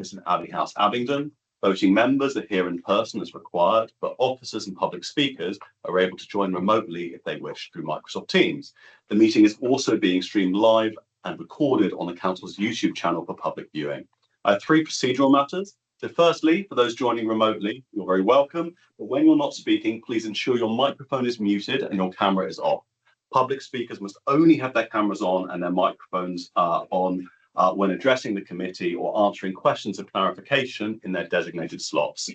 office in Abbey House, Abingdon. Voting members are here in person as required, but officers and public speakers are able to join remotely if they wish through Microsoft Teams. The meeting is also being streamed live and recorded on the Council's YouTube channel for public viewing. I have three procedural matters. So firstly, for those joining remotely, you're very welcome, but when you're not speaking, please ensure your microphone is muted and your camera is off. Public speakers must only have their cameras on and their microphones on when addressing the committee or answering questions of clarification in their designated slots.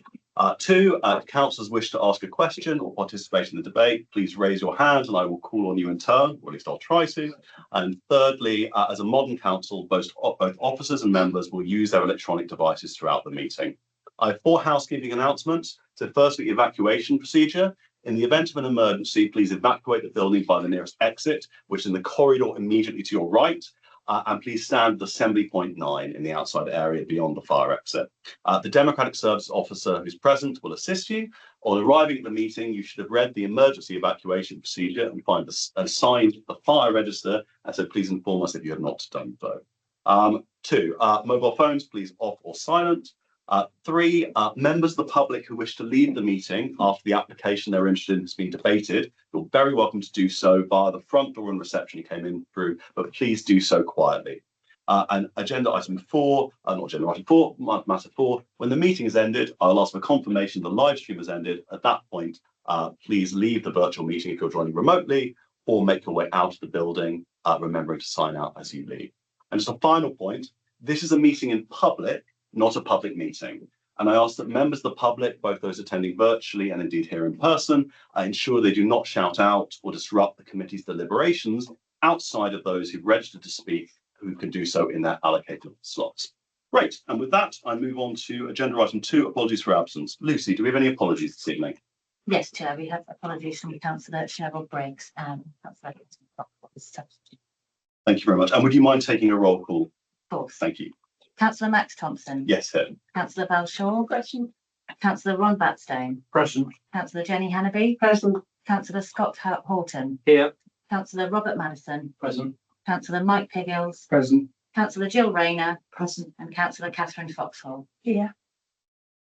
Two, if councillors wish to ask a question or participate in the debate, please raise your hand and I will call on you in turn, or at least I'll try to. And thirdly, as a modern council, both officers and members will use their electronic devices throughout the meeting. I have four housekeeping announcements. So firstly, evacuation procedure. In the event of an emergency, please evacuate the building by the nearest exit, which is in the corridor immediately to your right. And please stand at Assembly Point 9 in the outside area beyond the fire exit. The Democratic Services officer who's present will assist you. On arriving at the meeting, you should have read the emergency evacuation procedure and find and signed the fire register, and so please inform us if you have not done so. Two, mobile phones, please off or silent. Three, members of the public who wish to leave the meeting after the application they're interested in has been debated, you're very welcome to do so via the front door and reception you came in through, but please do so quietly. And agenda item four, not agenda item four, matter four, when the meeting has ended, I'll ask for confirmation the live stream has ended. At that point, please leave the virtual meeting if you're joining remotely, or make your way out of the building, remembering to sign out as you leave. And just a final point, this is a meeting in public, not a public meeting. And I ask that members of the public, both those attending virtually and indeed here in person, ensure they do not shout out or disrupt the committee's deliberations outside of those who've registered to speak, who can do so in their allocated slots. Great, and with that, I move on to agenda item 2, apologies for absence. Lucy, do we have any apologies this evening? Yes, Chair, we have apologies from Councillor Cheryl Briggs and Councillor. Thank you very much. And would you mind taking a roll call? Of course. Thank you. Councillor Max Thompson. Yes, sir. Councillor Val Shaw. Present. Councillor Ron Batstone. Present. Councillor Jenny Hannaby. Present. Councillor Scott Horton. Here. Councillor Robert Madison. Present. Councillor Mike Piggles. Present. Councillor Jill Rayner. Present. And Councillor Catherine Foxhall. Here.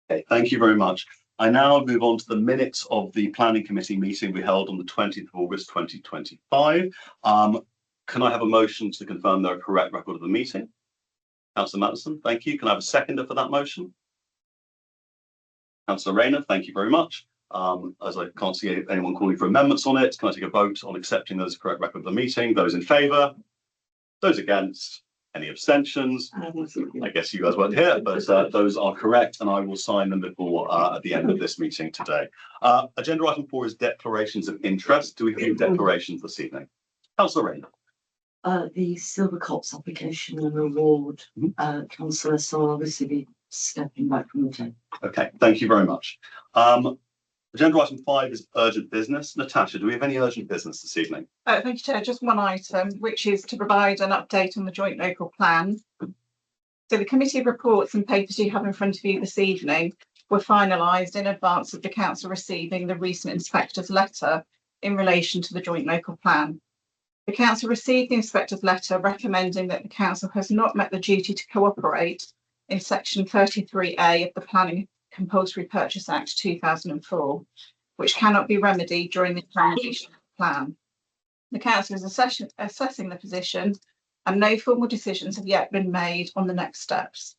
Okay, thank you very much. I now move on to the minutes of the Planning Committee meeting we held on the 20th of August 2025. Can I have a motion to confirm the correct record of the meeting? Councillor Madison, thank you. Can I have a seconder for that motion? Councillor Rayner, thank you very much. As I can't see anyone calling for amendments on it, can I take a vote on accepting those correct record of the meeting? Those in favour? Those against? Any abstentions? I guess you guys weren't here, but those are correct, and I will sign them before at the end of this meeting today. Agenda item 4 is declarations of interest. Do we have any declarations this evening? Councillor Rayner. The Silver Cops application and award, Councillor, so obviously be stepping back from the table. Okay, thank you very much. Agenda item 5 is urgent business. Natasha, do we have any urgent business this evening? Thank you, Chair. Just one item, which is to provide an update on the joint local plan. So the committee reports and papers you have in front of you this evening were finalised in advance of the council receiving the recent inspector's letter in relation to the joint local plan. The council received the inspector's letter recommending that the council has not met the duty to cooperate in section 33A of the Planning Compulsory Purchase Act 2004, which cannot be remedied during the implementation of the plan. The council is assessing the position and no formal decisions have yet been made on the next steps.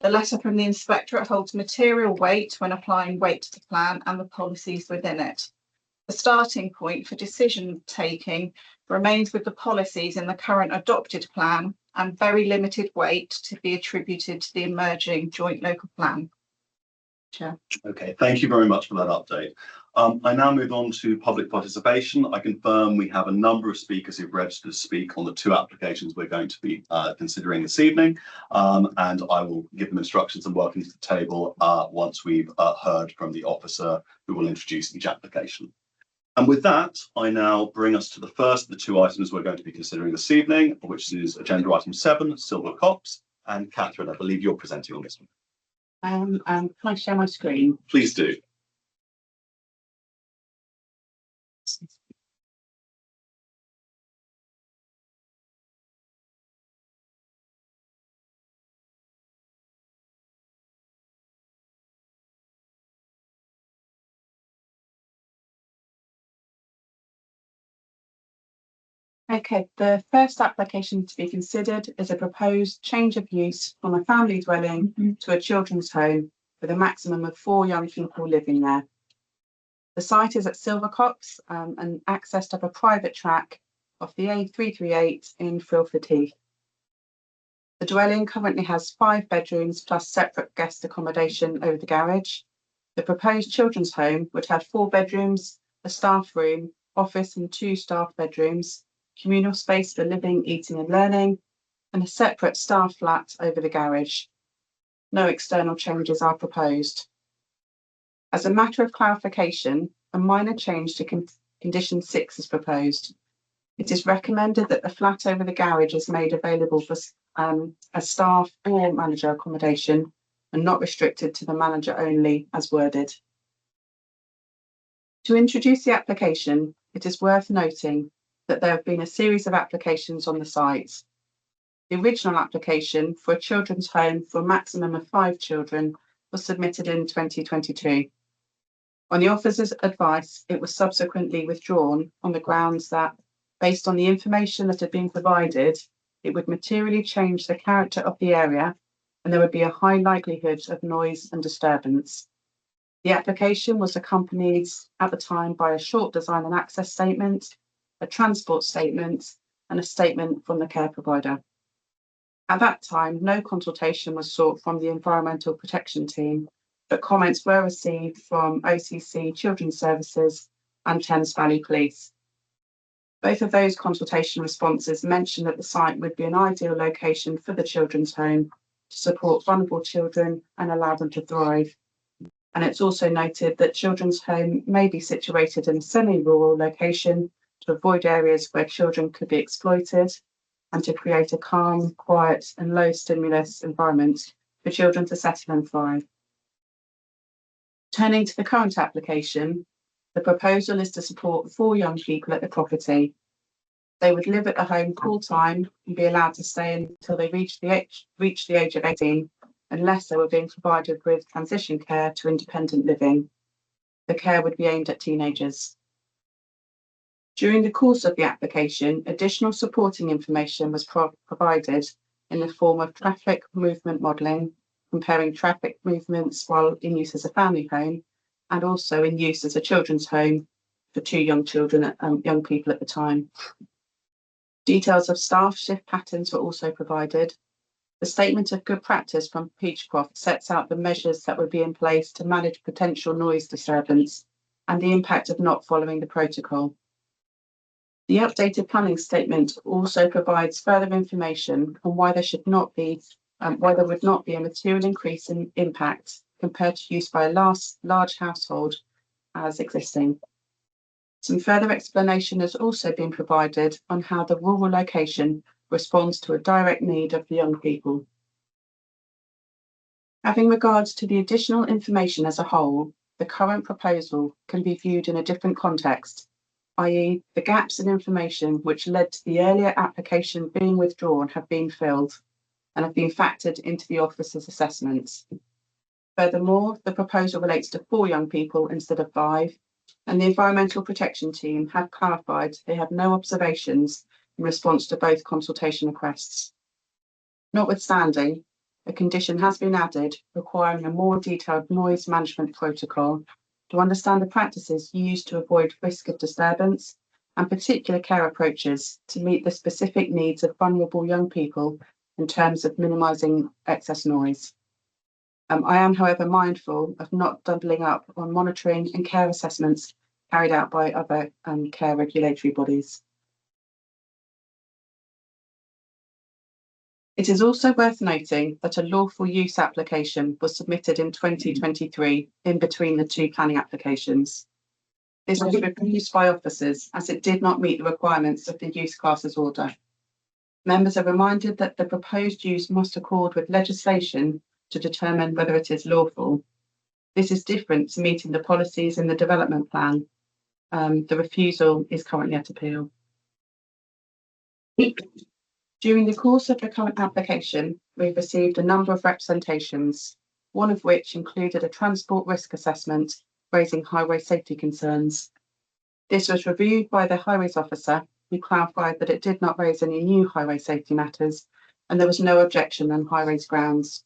The letter from the inspectorate holds material weight when applying weight to the plan and the policies within it. The starting point for decision taking remains with the policies in the current adopted plan and very limited weight to be attributed to the emerging joint local plan. Chair. Okay, thank you very much for that update. I now move on to public participation. I confirm we have a number of speakers who've registered to speak on the 2 applications we're going to be considering this evening, and I will give them instructions and welcome to the table once we've heard from the officer who will introduce each application. And with that, I now bring us to the first of the 2 items we're going to be considering this evening, which is agenda item 7, Silver Cops. And Catherine, I believe you're presenting on this one. Can I share my screen? Please do. Okay, the first application to be considered is a proposed change of use from a family dwelling to a children's home with a maximum of 4 young people living there. The site is at Silvercopse and accessed up a private track off the A338 in Filford Heath. The dwelling currently has 5 bedrooms plus separate guest accommodation over the garage. The proposed children's home would have 4 bedrooms, a staff room, office and 2 staff bedrooms, communal space for living, eating and learning, and a separate staff flat over the garage. No external changes are proposed. As a matter of clarification, a minor change to condition 6 is proposed. It is recommended that the flat over the garage is made available for a staff or manager accommodation and not restricted to the manager only as worded. To introduce the application, it is worth noting that there have been a series of applications on the site. The original application for a children's home for a maximum of 5 children was submitted in 2022. On the officer's advice, it was subsequently withdrawn on the grounds that, based on the information that had been provided, it would materially change the character of the area and there would be a high likelihood of noise and disturbance. The application was accompanied at the time by a short design and access statement, a transport statement, and a statement from the care provider. At that time, no consultation was sought from the Environmental Protection Team, but comments were received from OCC Children's Services and Thames Valley Police. Both of those consultation responses mentioned that the site would be an ideal location for the children's home to support vulnerable children and allow them to thrive. And it's also noted that children's home may be situated in a semi-rural location to avoid areas where children could be exploited and to create a calm, quiet and low stimulus environment for children to settle and thrive. Turning to the current application, the proposal is to support 4 young people at the property. They would live at the home full-time and be allowed to stay until they reach the age of 18, unless they were being provided with transition care to independent living. The care would be aimed at teenagers. During the course of the application, additional supporting information was provided in the form of traffic movement modelling, comparing traffic movements while in use as a family home and also in use as a children's home for 2 young children, young people at the time. Details of staff shift patterns were also provided. The statement of good practice from Peachcroft sets out the measures that would be in place to manage potential noise disturbance and the impact of not following the protocol. The updated planning statement also provides further information on why there would not be a material increase in impact compared to use by a large household as existing. Some further explanation has also been provided on how the rural location responds to a direct need of the young people. Having regards to the additional information as a whole, the current proposal can be viewed in a different context, i.e. the gaps in information which led to the earlier application being withdrawn have been filled and have been factored into the officer's assessments. Furthermore, the proposal relates to 4 young people instead of 5, and the Environmental Protection Team have clarified they have no observations in response to both consultation requests. Notwithstanding, a condition has been added requiring a more detailed noise management protocol to understand the practices used to avoid risk of disturbance and particular care approaches to meet the specific needs of vulnerable young people in terms of minimising excess noise. I am, however, mindful of not doubling up on monitoring and care assessments carried out by other care regulatory bodies. It is also worth noting that a lawful use application was submitted in 2023 in between the 2 planning applications. This was refused by officers as it did not meet the requirements of the use classes order. Members are reminded that the proposed use must accord with legislation to determine whether it is lawful. This is different to meeting the policies in the development plan. The refusal is currently at appeal. During the course of the current application, we've received a number of representations, one of which included a transport risk assessment raising highway safety concerns. This was reviewed by the highways officer we clarified that it did not raise any new highway safety matters and there was no objection on highways grounds.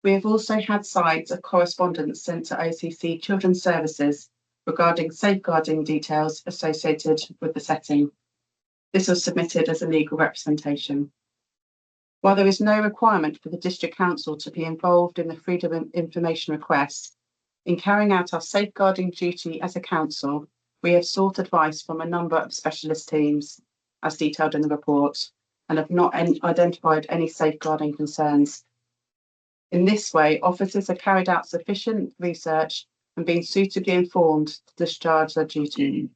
We have also had sides of correspondence sent to OCC Children's Services regarding safeguarding details associated with the setting. This was submitted as a legal representation. While there is no requirement for the District Council to be involved in the Freedom of Information request, in carrying out our safeguarding duty as a council, we have sought advice from a number of specialist teams, as detailed in the report, and have not identified any safeguarding concerns. In this way, officers have carried out sufficient research and been suitably informed to discharge their duty.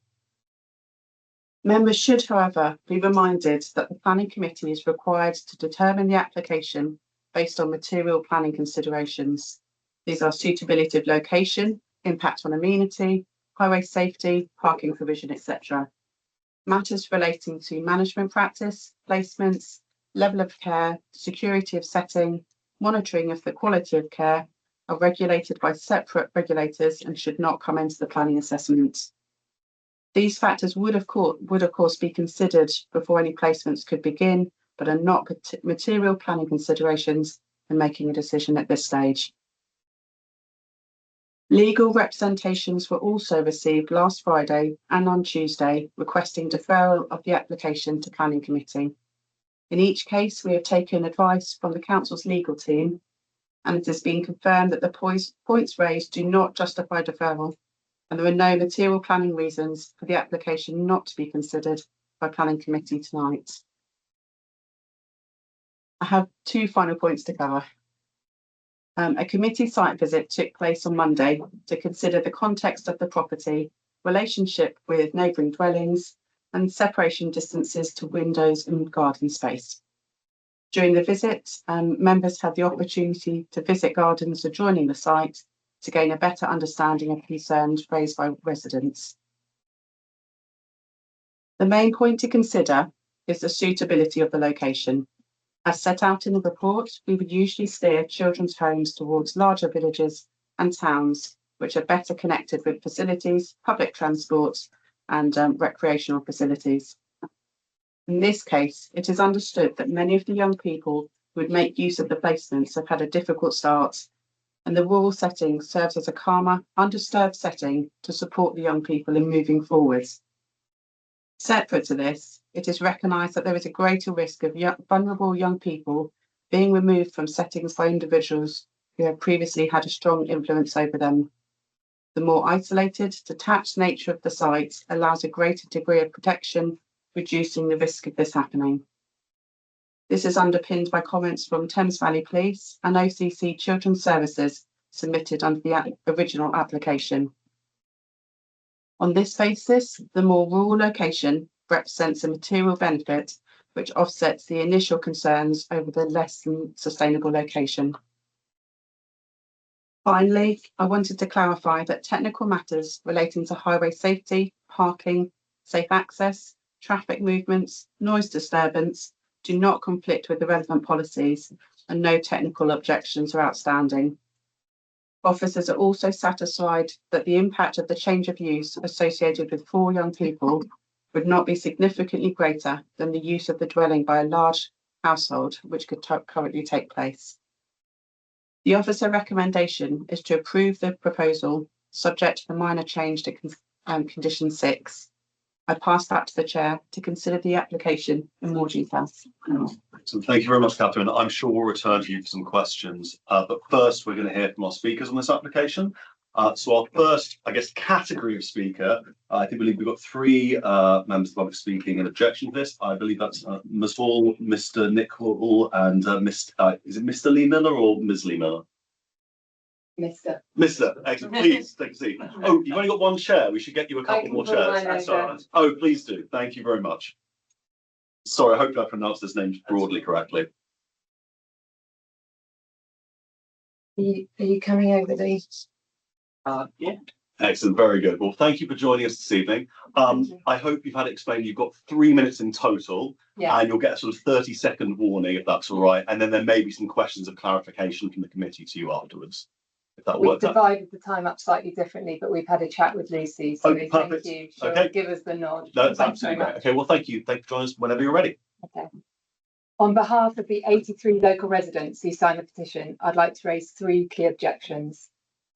Members should, however, be reminded that the Planning Committee is required to determine the application based on material planning considerations. These are suitability of location, impact on amenity, highway safety, parking provision, etc. Matters relating to management practice, placements, level of care, security of setting, monitoring of the quality of care are regulated by separate regulators and should not come into the planning assessment. These factors would of course be considered before any placements could begin, but are not material planning considerations in making a decision at this stage. Legal representations were also received last Friday and on Tuesday requesting deferral of the application to Planning Committee. In each case, we have taken advice from the Council's legal team, and it has been confirmed that the points raised do not justify deferral, and there are no material planning reasons for the application not to be considered by Planning Committee tonight. I have two final points to cover. A committee site visit took place on Monday to consider the context of the property, relationship with neighbouring dwellings, and separation distances to windows and garden space. During the visit, members had the opportunity to visit gardens adjoining the site to gain a better understanding of concerns raised by residents. The main point to consider is the suitability of the location. As set out in the report, we would usually steer children's homes towards larger villages and towns, which are better connected with facilities, public transport, and recreational facilities. In this case, it is understood that many of the young people who would make use of the placements have had a difficult start, and the rural setting serves as a calmer, undisturbed setting to support the young people in moving forwards. Separate to this, it is recognised that there is a greater risk of vulnerable young people being removed from settings by individuals who have previously had a strong influence over them. The more isolated, detached nature of the site allows a greater degree of protection, reducing the risk of this happening. This is underpinned by comments from Thames Valley Police and OCC Children's Services submitted under the original application. On this basis, the more rural location represents a material benefit which offsets the initial concerns over the less than sustainable location. Finally, I wanted to clarify that technical matters relating to highway safety, parking, safe access, traffic movements, noise disturbance do not conflict with the relevant policies and no technical objections are outstanding. Officers are also satisfied that the impact of the change of use associated with 4 young people would not be significantly greater than the use of the dwelling by a large household, which could currently take place. The officer recommendation is to approve the proposal subject to the minor change to condition 6. I pass that to the chair to consider the application in more detail. So thank you very much, Catherine. I'm sure we'll return to you for some questions, but first we're going to hear from our speakers on this application. So our first, I guess, category of speaker, I believe we've got 3 members of the public speaking in objection to this. I believe that's Ms. Hall, Mr. Nick Hall, and is it Mr. Lee Miller or Ms. Lee Miller? Mr. Excellent. Please take a seat. Oh, you've only got 1 chair. We should get you a couple more chairs. That's all right. Oh, please do. Thank you very much. Sorry, I hope I pronounced this name broadly correctly. Are you coming over these? Yeah. Excellent, very good. Well, thank you for joining us this evening. I hope you've had it explained. You've got 3 minutes in total, and you'll get a sort of 30-second warning if that's all right. And then there may be some questions of clarification from the committee to you afterwards. if that We've works out. divided the time up slightly differently, but we've had a chat with Lucy, so Oh, thank perfect. you. She'll Okay. give us the nod. No, it's Thanks very absolutely great. much. Okay, well, thank you. Thank you for joining us whenever you're ready. Okay. On behalf of the 83 local residents who signed the petition, I'd like to raise 3 key objections.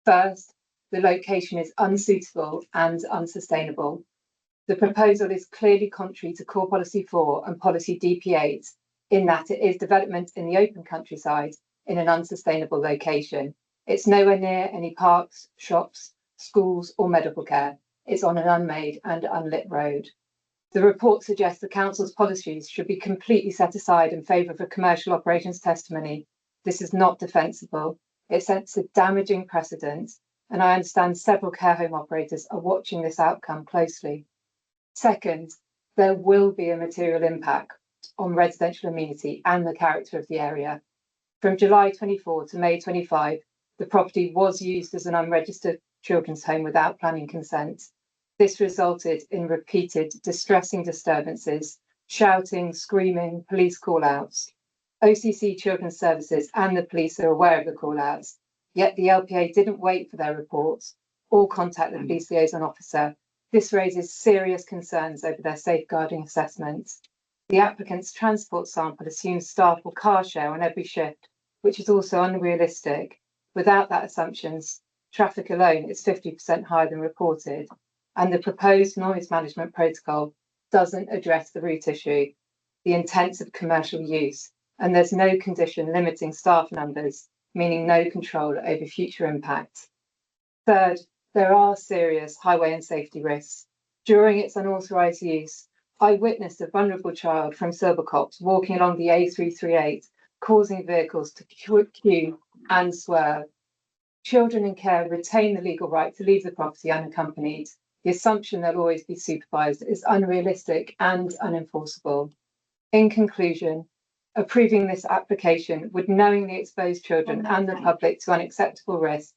First, the location is unsuitable and unsustainable. The proposal is clearly contrary to Core Policy 4 and Policy DP8 in that it is development in the open countryside in an unsustainable location. It's nowhere near any parks, shops, schools or medical care. It's on an unmade and unlit road. The report suggests the council's policies should be completely set aside in favour of a commercial operations testimony. This is not defensible. It sets a damaging precedent, and I understand several care home operators are watching this outcome closely. Second, there will be a material impact on residential amenity and the character of the area. From July 24 to May 25, the property was used as an unregistered children's home without planning consent. This resulted in repeated distressing disturbances, shouting, screaming, police call-outs. OCC Children's Services and the police are aware of the call-outs, yet the LPA didn't wait for their reports or contact the police liaison officer. This raises serious concerns over their safeguarding assessments. The applicant's transport sample assumes staff will car share on every shift, which is also unrealistic. Without that assumption, traffic alone is 50% higher than reported, and the proposed noise management protocol doesn't address the root issue, the intensive commercial use, and there's no condition limiting staff numbers, meaning no control over future impacts. Third, there are serious highway and safety risks. During its unauthorised use, I witnessed a vulnerable child from Silvercopse walking along the A338, causing vehicles to queue and swerve. Children in care retain the legal right to leave the property unaccompanied. The assumption they'll always be supervised is unrealistic and unenforceable. In conclusion, approving this application would knowingly expose children and the public to unacceptable risk.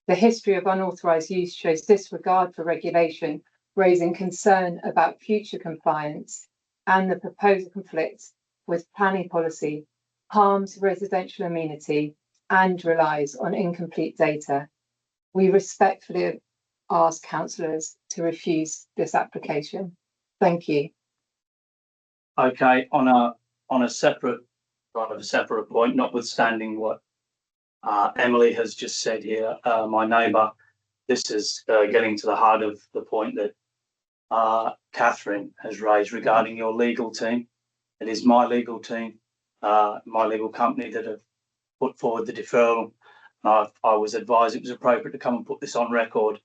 The history of unauthorised use shows disregard for regulation, raising concern about future compliance, and the proposal conflicts with planning policy, harms residential amenity, and relies on incomplete data. We respectfully ask councillors to refuse this application. Thank you. Okay, on a separate point, notwithstanding what Emily has just said here, my neighbour, this is getting to the heart of the point that Catherine has raised regarding your legal team. It is my legal team, my legal company that have put forward the deferral. I was advised it was appropriate to come and put this on record.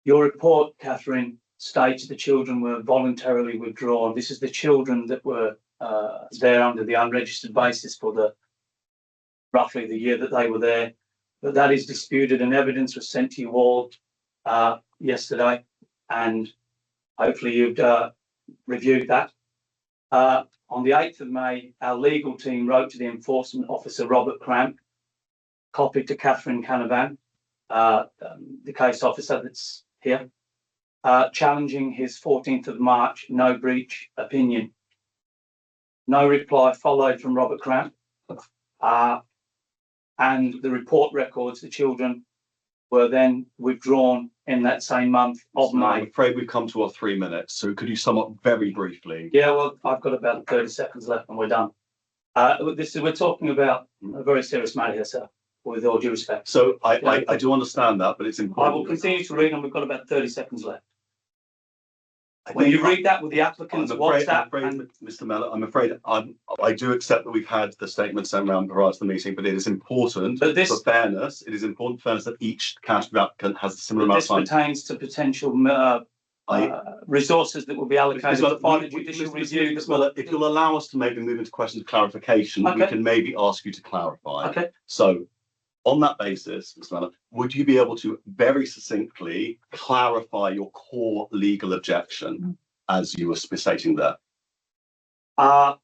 Your report, Catherine, states the children were voluntarily withdrawn. This is the children that were there under the unregistered basis for roughly the year that they were there. But that is disputed, and evidence was sent to you all yesterday, and hopefully you've reviewed that. On the 8th of May, our legal team wrote to the enforcement officer, Robert Cramp, copied to Catherine Canavan, the case officer that's here, challenging his 14th of March no breach opinion. No reply followed from Robert Cramp, and the report records the children were then withdrawn in that same month of So May. I'm afraid we've come to our 3 minutes, so could you sum up very briefly? Yeah, well, I've got about 30 seconds left and we're done. We're talking about a very serious matter here, sir, with all due respect. So I do understand that, but it's I important. will continue to read, and we've got about 30 seconds left. I When think you read that with the applicant's WhatsApp, Mr. Mellor, I'm afraid I do accept that we've had the statement sent around prior to the meeting, but it is important But this- for fairness. It is important for fairness that each category applicant has a similar amount this of time. pertains to potential resources that will be allocated Mr. to final judicial review. Mr. Mellor, if you'll allow us to maybe move into questions of clarification, we Okay. can maybe ask you to clarify. Okay. So, on that basis, Mr. Mellor, would you be able to very succinctly clarify your core legal objection as you were stating there? I'm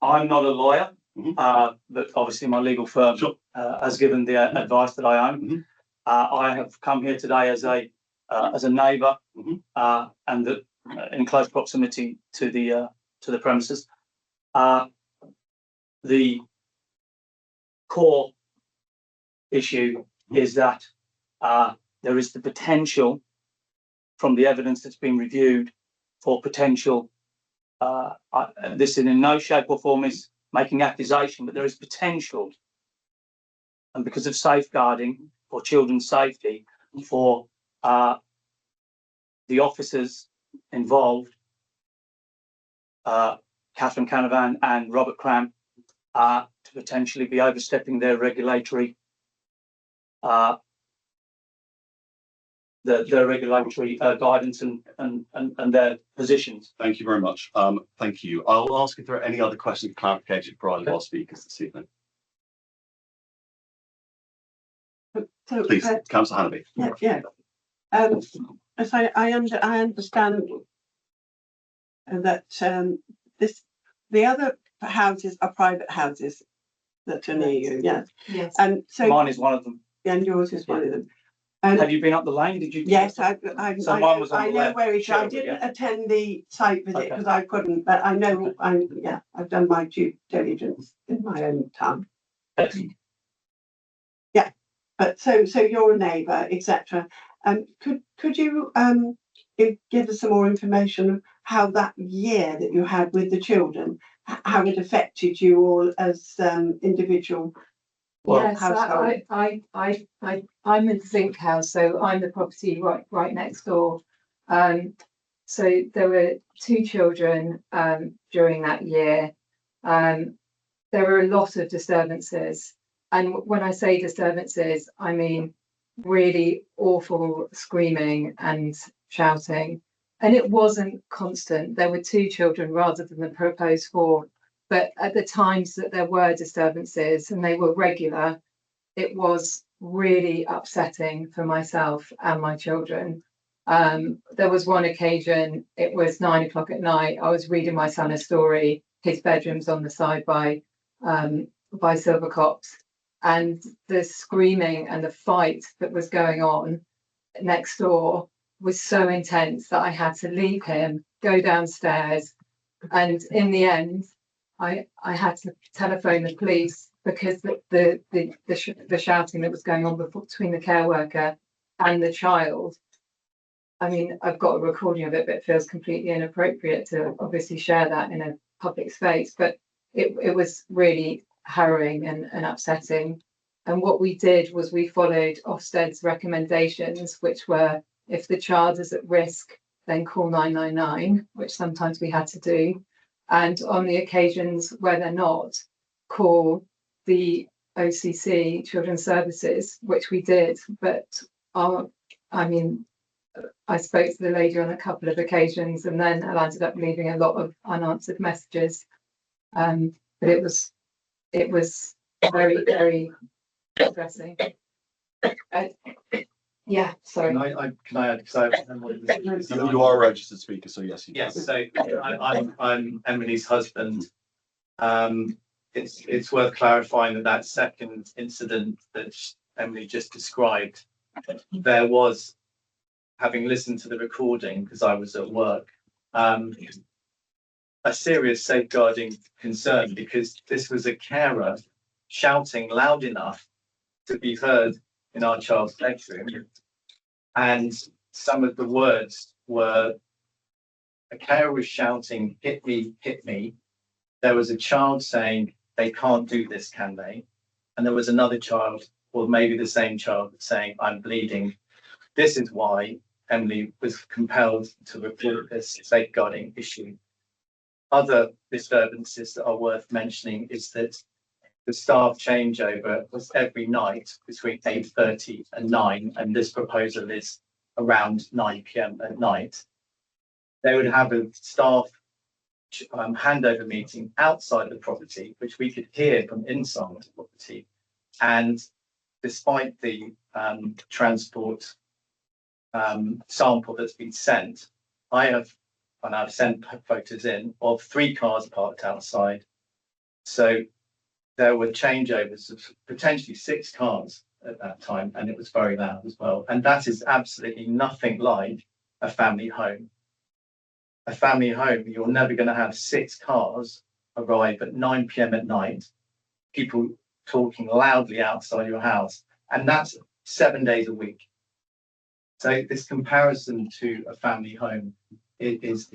not a lawyer, Mhm. but obviously my legal firm Sure. has given the advice that I own. Mhm. I have come here today as a neighbour, Mhm. and in close proximity to the premises. The core issue is that there is the potential from the evidence that's been reviewed for potential. This in no shape or form is making accusation, but there is potential, and because of safeguarding for children's safety, for the officers involved, Catherine Canavan and Robert Cram, to potentially be overstepping their regulatory their regulatory guidance and their positions. Thank you very much. Thank you. I'll ask if there are any other questions, clarification for either of our speakers this evening. So, Please, Councillor Hannaby. yeah. As I understand that the other houses are private houses that are near you, yeah. Yes. And so, Mine is one of them. and yours is one of them. Have you been up the lane? Did you? Yes, So mine was on I the know left where it is. I shoulder, didn't yeah. attend the site visit Okay. because I couldn't, but I know, I've done my due diligence in my own time. Excellent. But so you're a neighbour, etc. Could you give us some more information of how that year that you had with the children, how it affected you all as individual? Yes, household? I'm in the Zinc House, so I'm the property right next door. So there were 2 children during that year. There were a lot of disturbances, and when I say disturbances, I mean really awful screaming and shouting. And it wasn't constant. There were 2 children rather than the proposed 4. But at the times that there were disturbances and they were regular, it was really upsetting for myself and my children. There was one occasion, it was 9 o'clock at night. I was reading my son a story. His bedroom's on the side by Silver Copse, and the screaming and the fight that was going on next door was so intense that I had to leave him, go downstairs, and in the end, I had to telephone the police because the shouting that was going on between the care worker and the child. I mean, I've got a recording of it, but it feels completely inappropriate to obviously share that in a public space. But it was really harrowing and upsetting. And what we did was we followed Ofsted's recommendations, which were if the child is at risk, then call 999, which sometimes we had to do. And on the occasions where they're not, call the OCC Children's Services, which we did. But I spoke to the lady on a couple of occasions, and then I ended up leaving a lot of unanswered messages. But it was very, very distressing. Yeah, sorry. Can I add? Because You are a registered speaker, so yes. Yes. So I'm Emily's husband. It's worth clarifying that second incident that Emily just described, there was, having listened to the recording because I was at work, a serious safeguarding concern because this was a carer shouting loud enough to be heard in our child's bedroom, and some of the words were, a carer was shouting, hit me, hit me. There was a child saying, they can't do this, can they? And there was another child, or maybe the same child, saying, I'm bleeding. This is why Emily was compelled to report this safeguarding issue. Other disturbances that are worth mentioning is that the staff changeover was every night between 8:30 and 9, and this proposal is around 9 p.m. at night. They would have a staff handover meeting outside the property, which we could hear from inside the property. And despite the transport sample that's been sent, I've sent photos in of 3 cars parked outside. So there were changeovers of potentially 6 cars at that time, and it was very loud as well. And that is absolutely nothing like a family home. A family home, you're never going to have 6 cars arrive at 9 p.m. at night, people talking loudly outside your house. And that's 7 days a week. So this comparison to a family home is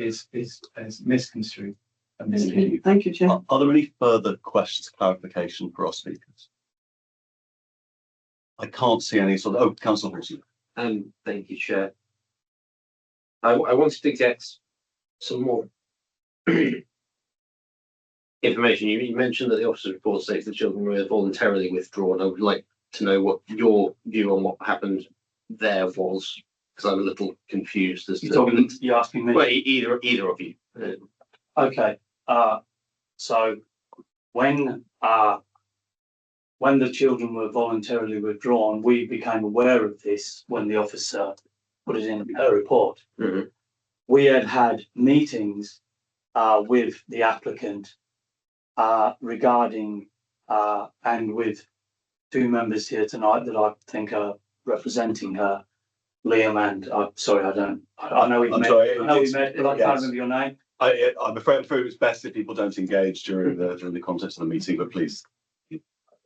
misconstrued and misleading. Thank you, Chair. Are there any further questions, clarification for our speakers? I can't see any sort of, oh, Councillor Hawson. Thank you, Chair. I wanted to get some more information. You mentioned that the officer's report states the children were voluntarily withdrawn. I would like to know what your view on what happened there was, because I'm a little confused as to. You're asking me? Well, either of you. Okay. So when the children were voluntarily withdrawn, we became aware of this when the officer put it in her report. Mhm. We had meetings with the applicant regarding and with two members here tonight that I think are representing her, Liam and sorry, I know we've I'm met. sorry, I know we've met, but I yes. can't remember your name. I'm afraid it's best if people don't engage during the context of the meeting, but please.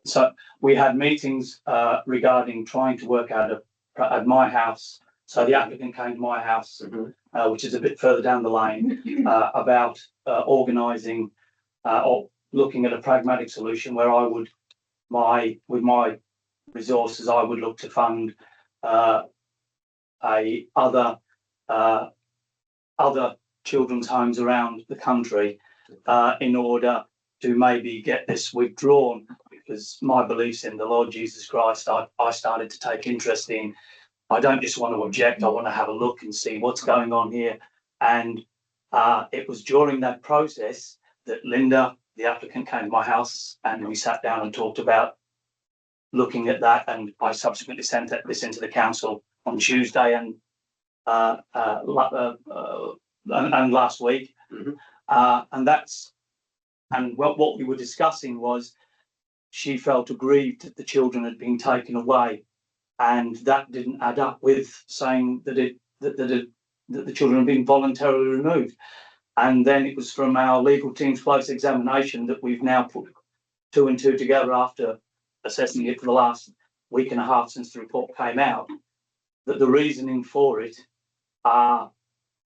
So we had meetings regarding trying to work out at my house. So the applicant came to my house, which is a bit further down the lane, about organising or looking at a pragmatic solution where I would, with my resources, I would look to fund other children's homes around the country in order to maybe get this withdrawn, because my beliefs in the Lord Jesus Christ, I started to take interest in. I don't just want to object, I want to have a look and see what's going on here. And it was during that process that Linda, the applicant, came to my house and we sat down and talked about looking at that. And I subsequently sent this into the council on Tuesday and last week. And what we were discussing was she felt aggrieved that the children had been taken away, and that didn't add up with saying that the children had been voluntarily removed. And then it was from our legal team's close examination that we've now put two and two together after assessing it for the last week and a half since the report came out, that the reasoning for it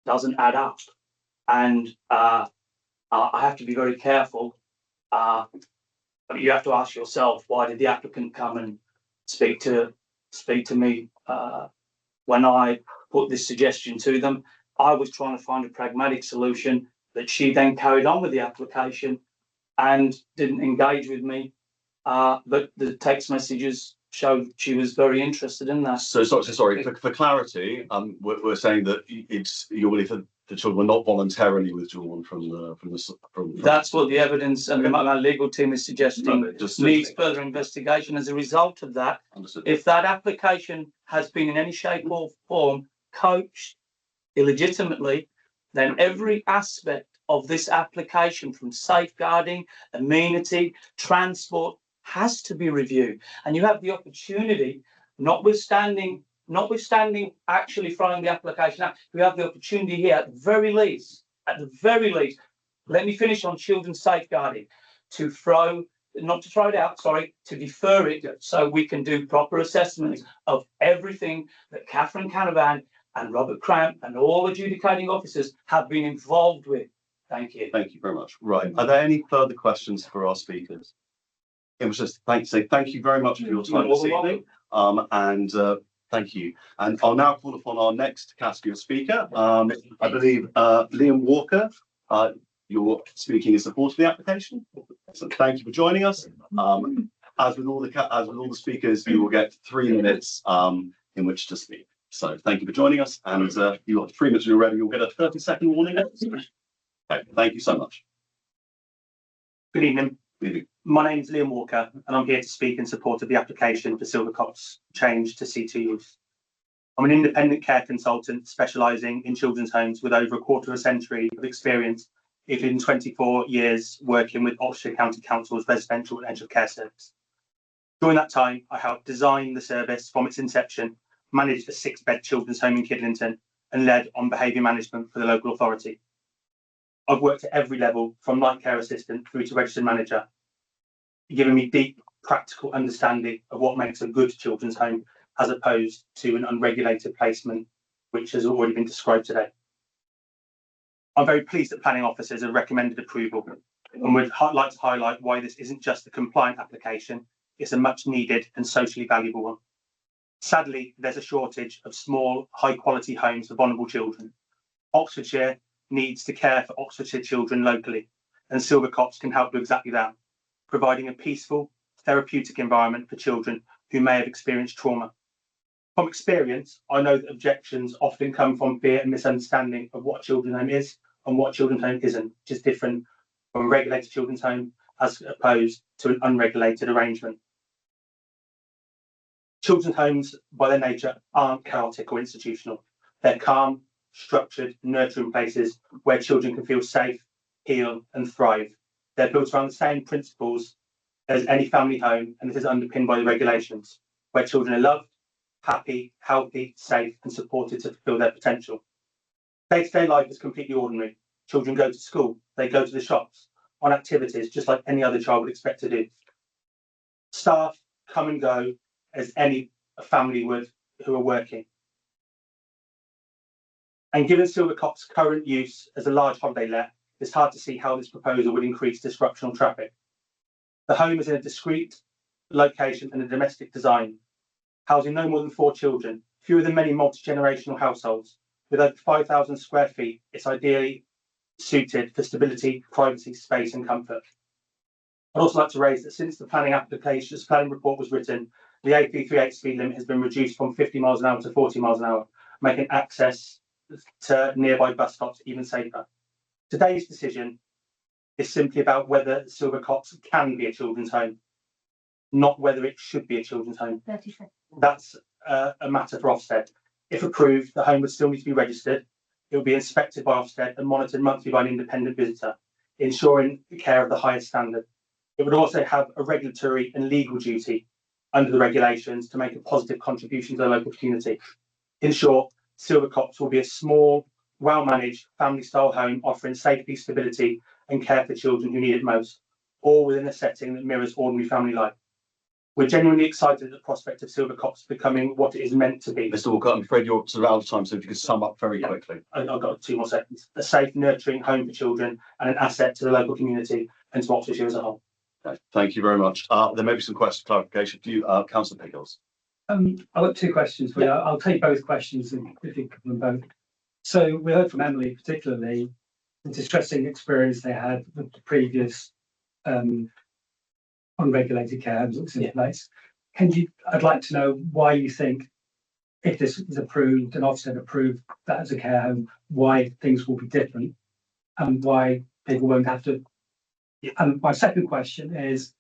doesn't add up. And I have to be very careful. You have to ask yourself, why did the applicant come and speak to me when I put this suggestion to them? I was trying to find a pragmatic solution that she then carried on with the application and didn't engage with me. But the text messages showed she was very interested in that. So sorry, for clarity, we're saying that you're willing for the children were not voluntarily withdrawn from. That's what the evidence and my legal team is suggesting needs further investigation. As a result of that, Understood. If that application has been in any shape or form coached illegitimately, then every aspect of this application, from safeguarding, amenity, transport, has to be reviewed. And you have the opportunity, notwithstanding actually throwing the application out, you have the opportunity here at the very least, let me finish on children's safeguarding, to defer it so we can do proper assessments of everything that Catherine Canavan and Robert Cramp and all adjudicating officers have been involved with. Thank you. Thank you very much. Right. Are there any further questions for our speakers? It was just thank you very much for your time this evening. Thank you. And I'll now call upon our next category of speaker. I believe Liam Walker, you're speaking in support of the application. So thank you for joining us. As with all the speakers, you will get 3 minutes in which to speak. So thank you for joining us, and you have 3 minutes when you're ready. You'll get a 30-second warning. Okay, thank you so much. Good evening. My name is Liam Walker, and I'm here to speak in support of the application for Silvercop's change to C2 use. I'm an independent care consultant specialising in children's homes with over a quarter of a century of experience, including 24 years working with Oxfordshire County Council's residential and end of care service. During that time, I helped design the service from its inception, managed a 6-bed children's home in Kidlington, and led on behaviour management for the local authority. I've worked at every level, from night care assistant through to registered manager, giving me deep practical understanding of what makes a good children's home as opposed to an unregulated placement, which has already been described today. I'm very pleased that planning officers have recommended approval and would like to highlight why this isn't just a compliant application, it's a much needed and socially valuable one. Sadly, there's a shortage of small, high quality homes for vulnerable children. Oxfordshire needs to care for Oxfordshire children locally, and Silver Copse can help do exactly that, providing a peaceful, therapeutic environment for children who may have experienced trauma. From experience, I know that objections often come from fear and misunderstanding of what a children's home is and what a children's home isn't, which is different from a regulated children's home as opposed to an unregulated arrangement. Children's homes, by their nature, aren't chaotic or institutional. They're calm, structured, nurturing places where children can feel safe, heal, and thrive. They're built around the same principles as any family home, and this is underpinned by the regulations, where children are loved, happy, healthy, safe, and supported to fulfill their potential. Day-to-day life is completely ordinary. Children go to school, they go to the shops, on activities just like any other child would expect to do. Staff come and go as any family would who are working. And given Silver Copse's current use as a large holiday let, it's hard to see how this proposal would increase disruption on traffic. The home is in a discrete location and a domestic design, housing no more than 4 children, fewer than many multi-generational households. With over 5,000 square feet, it's ideally suited for stability, privacy, space and comfort. I'd also like to raise that since the planning report was written, the AP38 speed limit has been reduced from 50 miles an hour to 40 miles an hour, making access to nearby bus stops even safer. Today's decision is simply about whether Silver Copse can be a children's home, not whether it should be a children's home. 30 seconds. That's a matter for Ofsted. If approved, the home would still need to be registered. It will be inspected by Ofsted and monitored monthly by an independent visitor, ensuring the care of the highest standard. It would also have a regulatory and legal duty under the regulations to make a positive contribution to the local community. In short, Silver Copse will be a small, well-managed, family-style home offering safety, stability and care for children who need it most, all within a setting that mirrors ordinary family life. We're genuinely excited at the prospect of Silver Copse becoming what it is meant to be. Mr. Walker, I'm afraid you're sort of out of time, so if you could sum up very quickly. I've got 2 more seconds. A safe, nurturing home for children and an asset to the local community and to Oxfordshire as a whole. Okay, thank you very much. There may be some questions, clarification for you, Councillor Pickles. I've got 2 questions for you. I'll take both questions and if you could them both. So we heard from Emily, particularly the distressing experience they had with the previous unregulated care homes that was in place. I'd like to know why you think, if this is approved and Ofsted approved that as a care home, why things will be different and why people won't have to. And my second question is,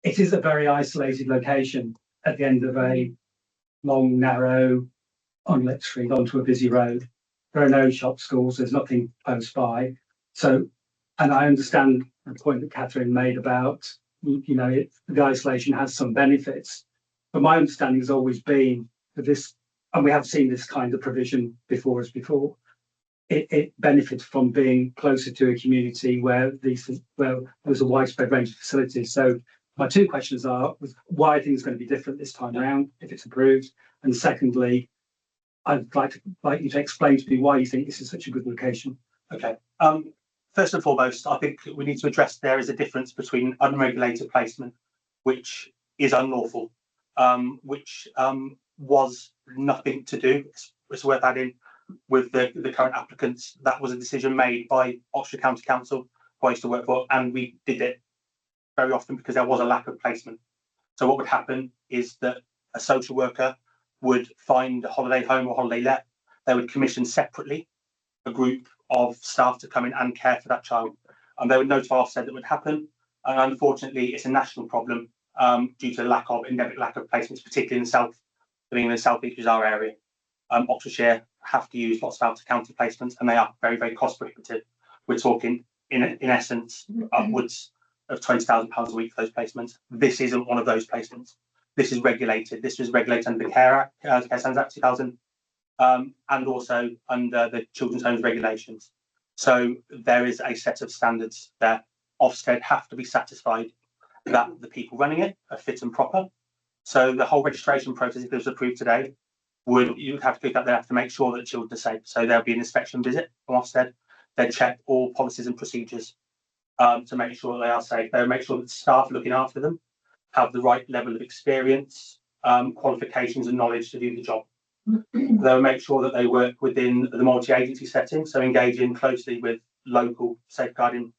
it is a very isolated location at the end of a long, narrow, unlit street onto a busy road. There are no shop, schools, there's nothing close by. So, and I understand the point that Catherine made about, the isolation has some benefits. But my understanding has always been that this, and we have seen this kind of provision before, it benefits from being closer to a community where there's a widespread range of facilities. So my 2 questions are, why are things going to be different this time around if it's approved? And secondly, I'd like you to explain to me why you think this is such a good location. Okay. First and foremost, I think we need to address there is a difference between unregulated placement, which is unlawful, which was nothing to do. It's worth adding with the current applicants. That was a decision made by Oxford County Council, who I used to work for, and we did it very often because there was a lack of placement. So what would happen is that a social worker would find a holiday home or holiday let. They would commission separately a group of staff to come in and care for that child, and they would notify Ofsted that would happen. And unfortunately, it's a national problem due to lack of endemic lack of placements, particularly in the south, being in the south east is our area. Oxfordshire have to use lots of out of county placements, and they are very, very cost prohibitive. We're talking in essence upwards of £20,000 a week for those placements. This isn't one of those placements. This is regulated. This was regulated under the Care Standards Act 2000. And also under the Children's Homes regulations. So there is a set of standards there. Ofsted have to be satisfied that the people running it are fit and proper, So the whole registration process, if it was approved today, you'd have to they have to make sure that the children are safe. So there'll be an inspection visit from Ofsted. They'd check all policies and procedures to make sure that they are safe. They'll make sure that staff looking after them have the right level of experience, qualifications and knowledge to do the job. They'll make sure that they work within the multi-agency setting, so engaging closely with local safeguarding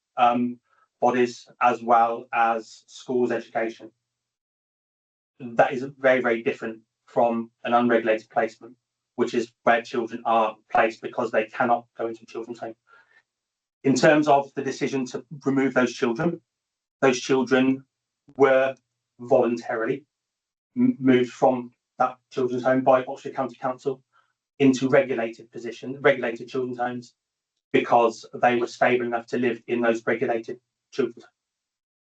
bodies as well as schools education. That is very, very different from an unregulated placement, which is where children are placed because they cannot go into a children's home. In terms of the decision to remove those children were voluntarily moved from that children's home by Oxford County Council into regulated children's homes, because they were stable enough to live in those regulated children's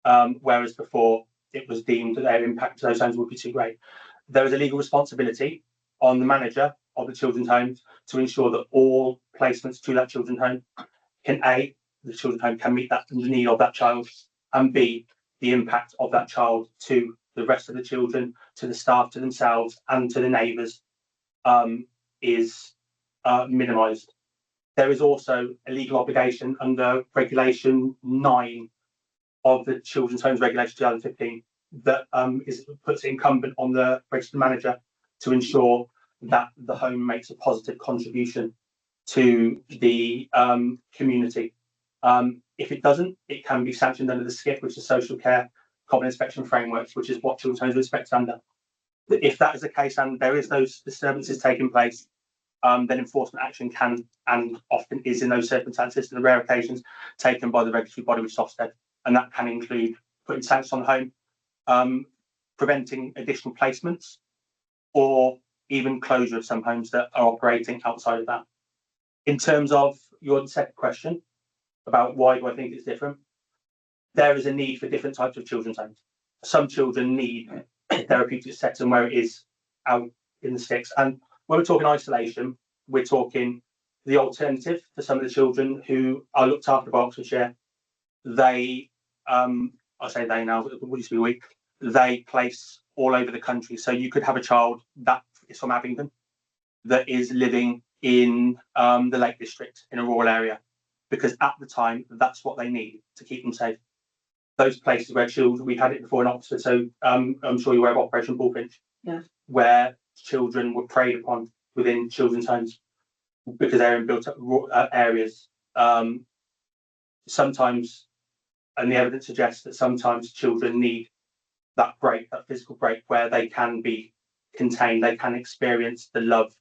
homes. Whereas before it was deemed that their impact to those homes would be too great. There is a legal responsibility on the manager of the children's homes to ensure that all placements to that children's home can A, the children's home can meet the need of that child, and B, the impact of that child to the rest of the children, to the staff, to themselves, and to the neighbours is minimised. There is also a legal obligation under Regulation 9 of the Children's Homes Regulation 2015 that puts it incumbent on the registered manager to ensure that the home makes a positive contribution to the community. If it doesn't, it can be sanctioned under the SCIF, which is Social Care Common Inspection Frameworks, which is what children's homes are inspected under. If that is the case and there is those disturbances taking place, then enforcement action can and often is in those circumstances, in the rare occasions, taken by the regulatory body, which is Ofsted, and that can include putting sanctions on the home, preventing additional placements, or even closure of some homes that are operating outside of that. In terms of your second question about why do I think it's different, there is a need for different types of children's homes. Some children need a therapeutic setting where it is out in the sticks, and when we're talking isolation, we're talking the alternative for some of the children who are looked after by Oxfordshire. They, I say they now, it used to be we, they place all over the country. So you could have a child that is from Abingdon that is living in the Lake District in a rural area, because at the time, that's what they need to keep them safe. Those places where children, we've had it before in Oxford, so I'm sure you're aware of Operation Bullfinch, yeah, where children were preyed upon within children's homes because they're in built up areas. Sometimes, and the evidence suggests that sometimes children need that break, that physical break, where they can be contained, they can experience the love,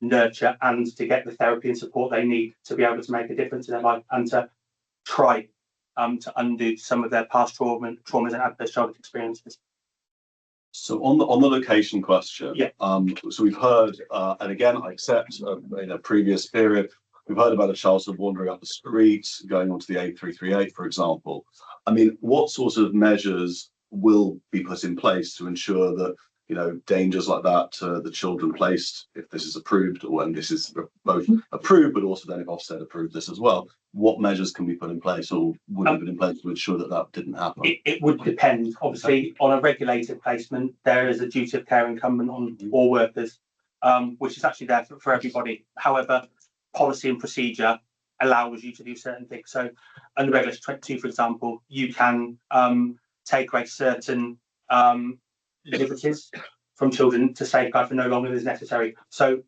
nurture, and to get the therapy and support they need to be able to make a difference in their life and to try to undo some of their past traumas and adverse childhood experiences. So on the location question, yeah. So we've heard, and again, I accept in a previous period, we've heard about a child sort of wandering up the street, going onto the A338, for example. I mean, what sorts of measures will be put in place to ensure that, you know, dangers like that to the children placed, if this is approved, or when this is both approved, but also then if Ofsted approved this as well, what measures can be put in place or would be put in place to ensure that that didn't happen? It would depend. Obviously, on a regulated placement, there is a duty of care incumbent on all workers, which is actually there for everybody. However, policy and procedure allows you to do certain things. So under Regulation 22, for example, you can take away certain liberties from children to safeguard for no longer than is necessary. So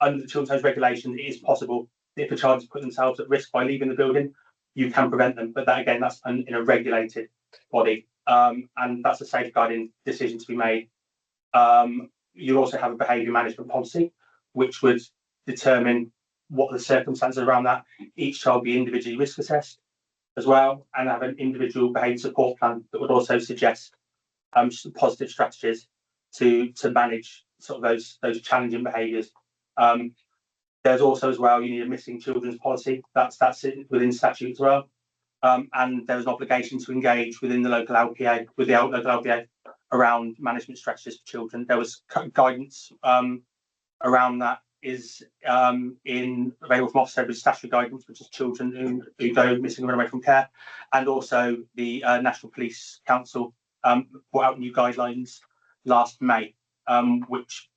under the Children's Homes Regulation, it is possible if a child has put themselves at risk by leaving the building, you can prevent them. But that, again, that's in a regulated body, and that's a safeguarding decision to be made. You also have a behaviour management policy, which would determine what the circumstances around that. Each child be individually risk assessed as well, and have an individual behaviour support plan that would also suggest some positive strategies to manage sort of those challenging behaviours. There's also as well, you need a missing children's policy. That's within statute as well. And there's an obligation to engage within the local LPA, with the local LPA, around management strategies for children. There was guidance around that is available from Ofsted with statutory guidance, which is children who go missing and run away from care, and also the National Police Council brought out new guidelines last May, which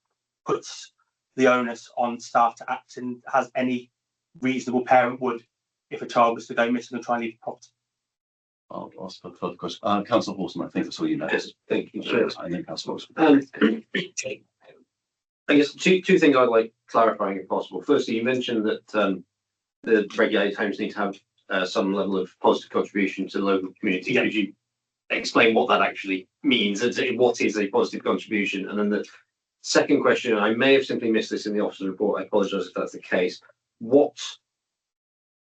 puts the onus on staff to act in as any reasonable parent would if a child was to go missing and try and leave the property. I'll ask for further questions. Councillor Horseman, I think that's all you know. Yes, thank you, Chair. And then Councillor Horseman. I guess two things I'd like clarifying if possible. Firstly, you mentioned that the regulated homes need to have some level of positive contribution to the local community. Yeah. Could you explain what that actually means? What is a positive contribution? And then the second question, I may have simply missed this in the officer's report. I apologise if that's the case. What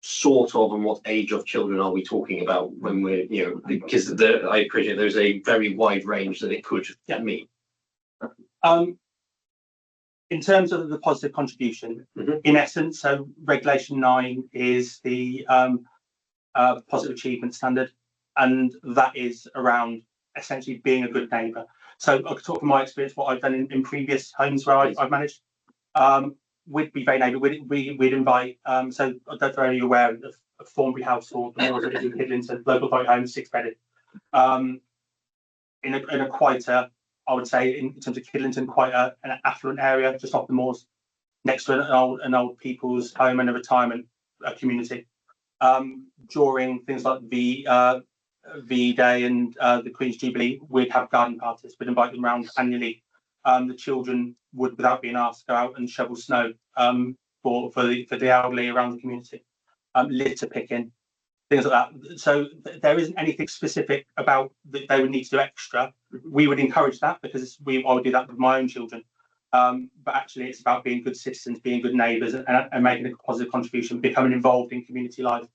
sort of and what age of children are we talking about when we're, because I appreciate there's a very wide range that it could mean. In terms of the positive contribution, in essence, so Regulation 9 is the positive achievement standard, and that is around essentially being a good neighbour. So I could talk from my experience, what I've done in previous homes where I've managed. We'd be very neighbour. We'd invite. So I don't know if you're aware of Thornbury House or the Moors in Kidlington, local authority home, 6-bedded. In a quieter, I would say, in terms of Kidlington, quite an affluent area, just off the moors, next to an old people's home and a retirement community. During things like the VE Day and the Queen's Jubilee, we'd have garden parties. We'd invite them around annually. The children would, without being asked, go out and shovel snow for the elderly around the community. Litter picking, things like that. So there isn't anything specific about that they would need to do extra. We would encourage that because I would do that with my own children. But actually, it's about being good citizens, being good neighbours, and making a positive contribution, becoming involved in community life.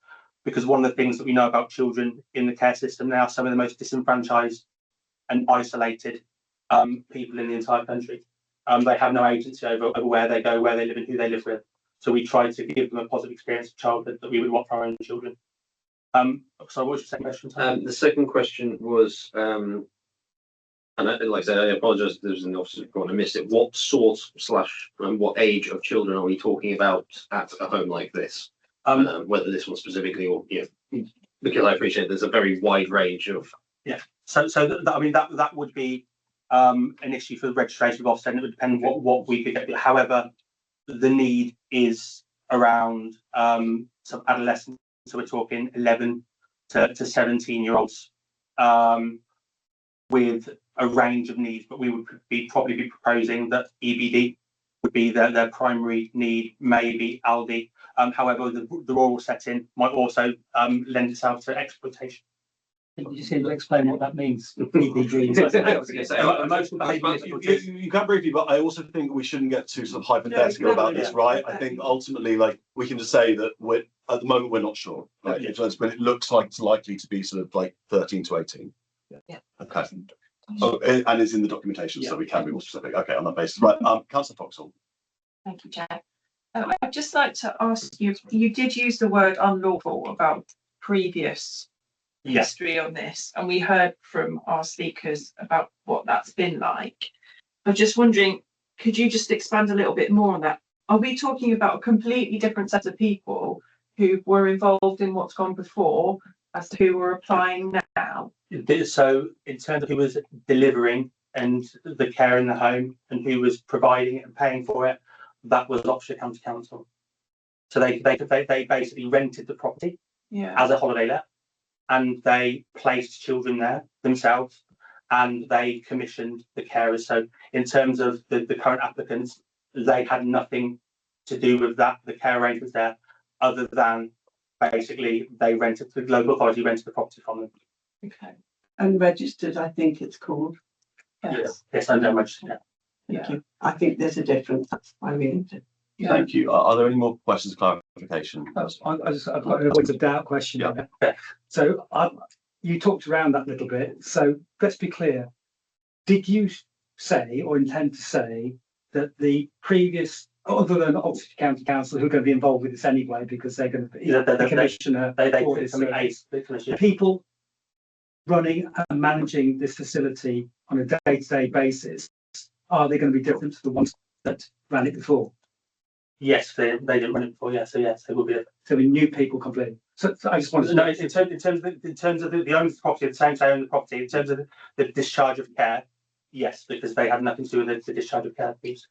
Because one of the things that we know about children in the care system, they are some of the most disenfranchised and isolated people in the entire country. They have no agency over where they go, where they live, and who they live with. So we try to give them a positive experience of childhood that we would want for our own children. So what was your second question, Tom? The second question was, and like I said, I apologise if there was an officer report, I missed it. What sort / what age of children are we talking about at a home like this? Whether this one specifically or because I appreciate there's a very wide range of. Yeah. So that would be an issue for the registration of Ofsted, and it would depend what we could get. However, the need is around some adolescents, so we're talking 11 to 17-year-olds with a range of needs, but we would probably be proposing that EBD would be their primary need, maybe ALDI. However, the rural setting might also lend itself to exploitation. You seem to explain what that means. You can briefly, but I also think we shouldn't get too sort of hypothetical about this, right? I think ultimately, like, we can just say that at the moment we're not sure, right? But it looks like it's likely to be sort of like 13 to 18. Yeah. Okay. Oh, and it's in the documentation, so we can be more specific. Okay, on that basis, right? Councillor Foxall. Thank you, Chair. I'd just like to ask you. You did use the word unlawful about previous history on this, and we heard from our speakers about what that's been like. I'm just wondering, could you just expand a little bit more on that? Are we talking about a completely different set of people who were involved in what's gone before as to who are applying now? So in terms of who was delivering and the care in the home and who was providing it and paying for it, that was Oxfordshire County Council. So they basically rented the property as a holiday let, and they placed children there themselves, and they commissioned the carers. So in terms of the current applicants, they had nothing to do with that. The care arrangements there, other than basically the local authority rented the property from them. Okay. And registered, I think it's called. Yes, I know registered. Thank you. I think there's a difference. That's why we need to. Thank you. Are there any more questions, clarification? I've got a point of doubt question. Yeah. So you talked around that a little bit. So let's be clear. Did you say or intend to say that the previous, other than Oxfordshire County Council, who are going to be involved with this anyway, because they're going to be the commissioner, the people running and managing this facility on a day-to-day basis, are they going to be different to the ones that ran it before? Yes, they didn't run it before. Yeah, so yes, they will be. So we new people completely. So I just wanted to know in terms of the owners of the property, the same say own the property. In terms of the discharge of care, Yes, because they have nothing to do with the discharge of care fees.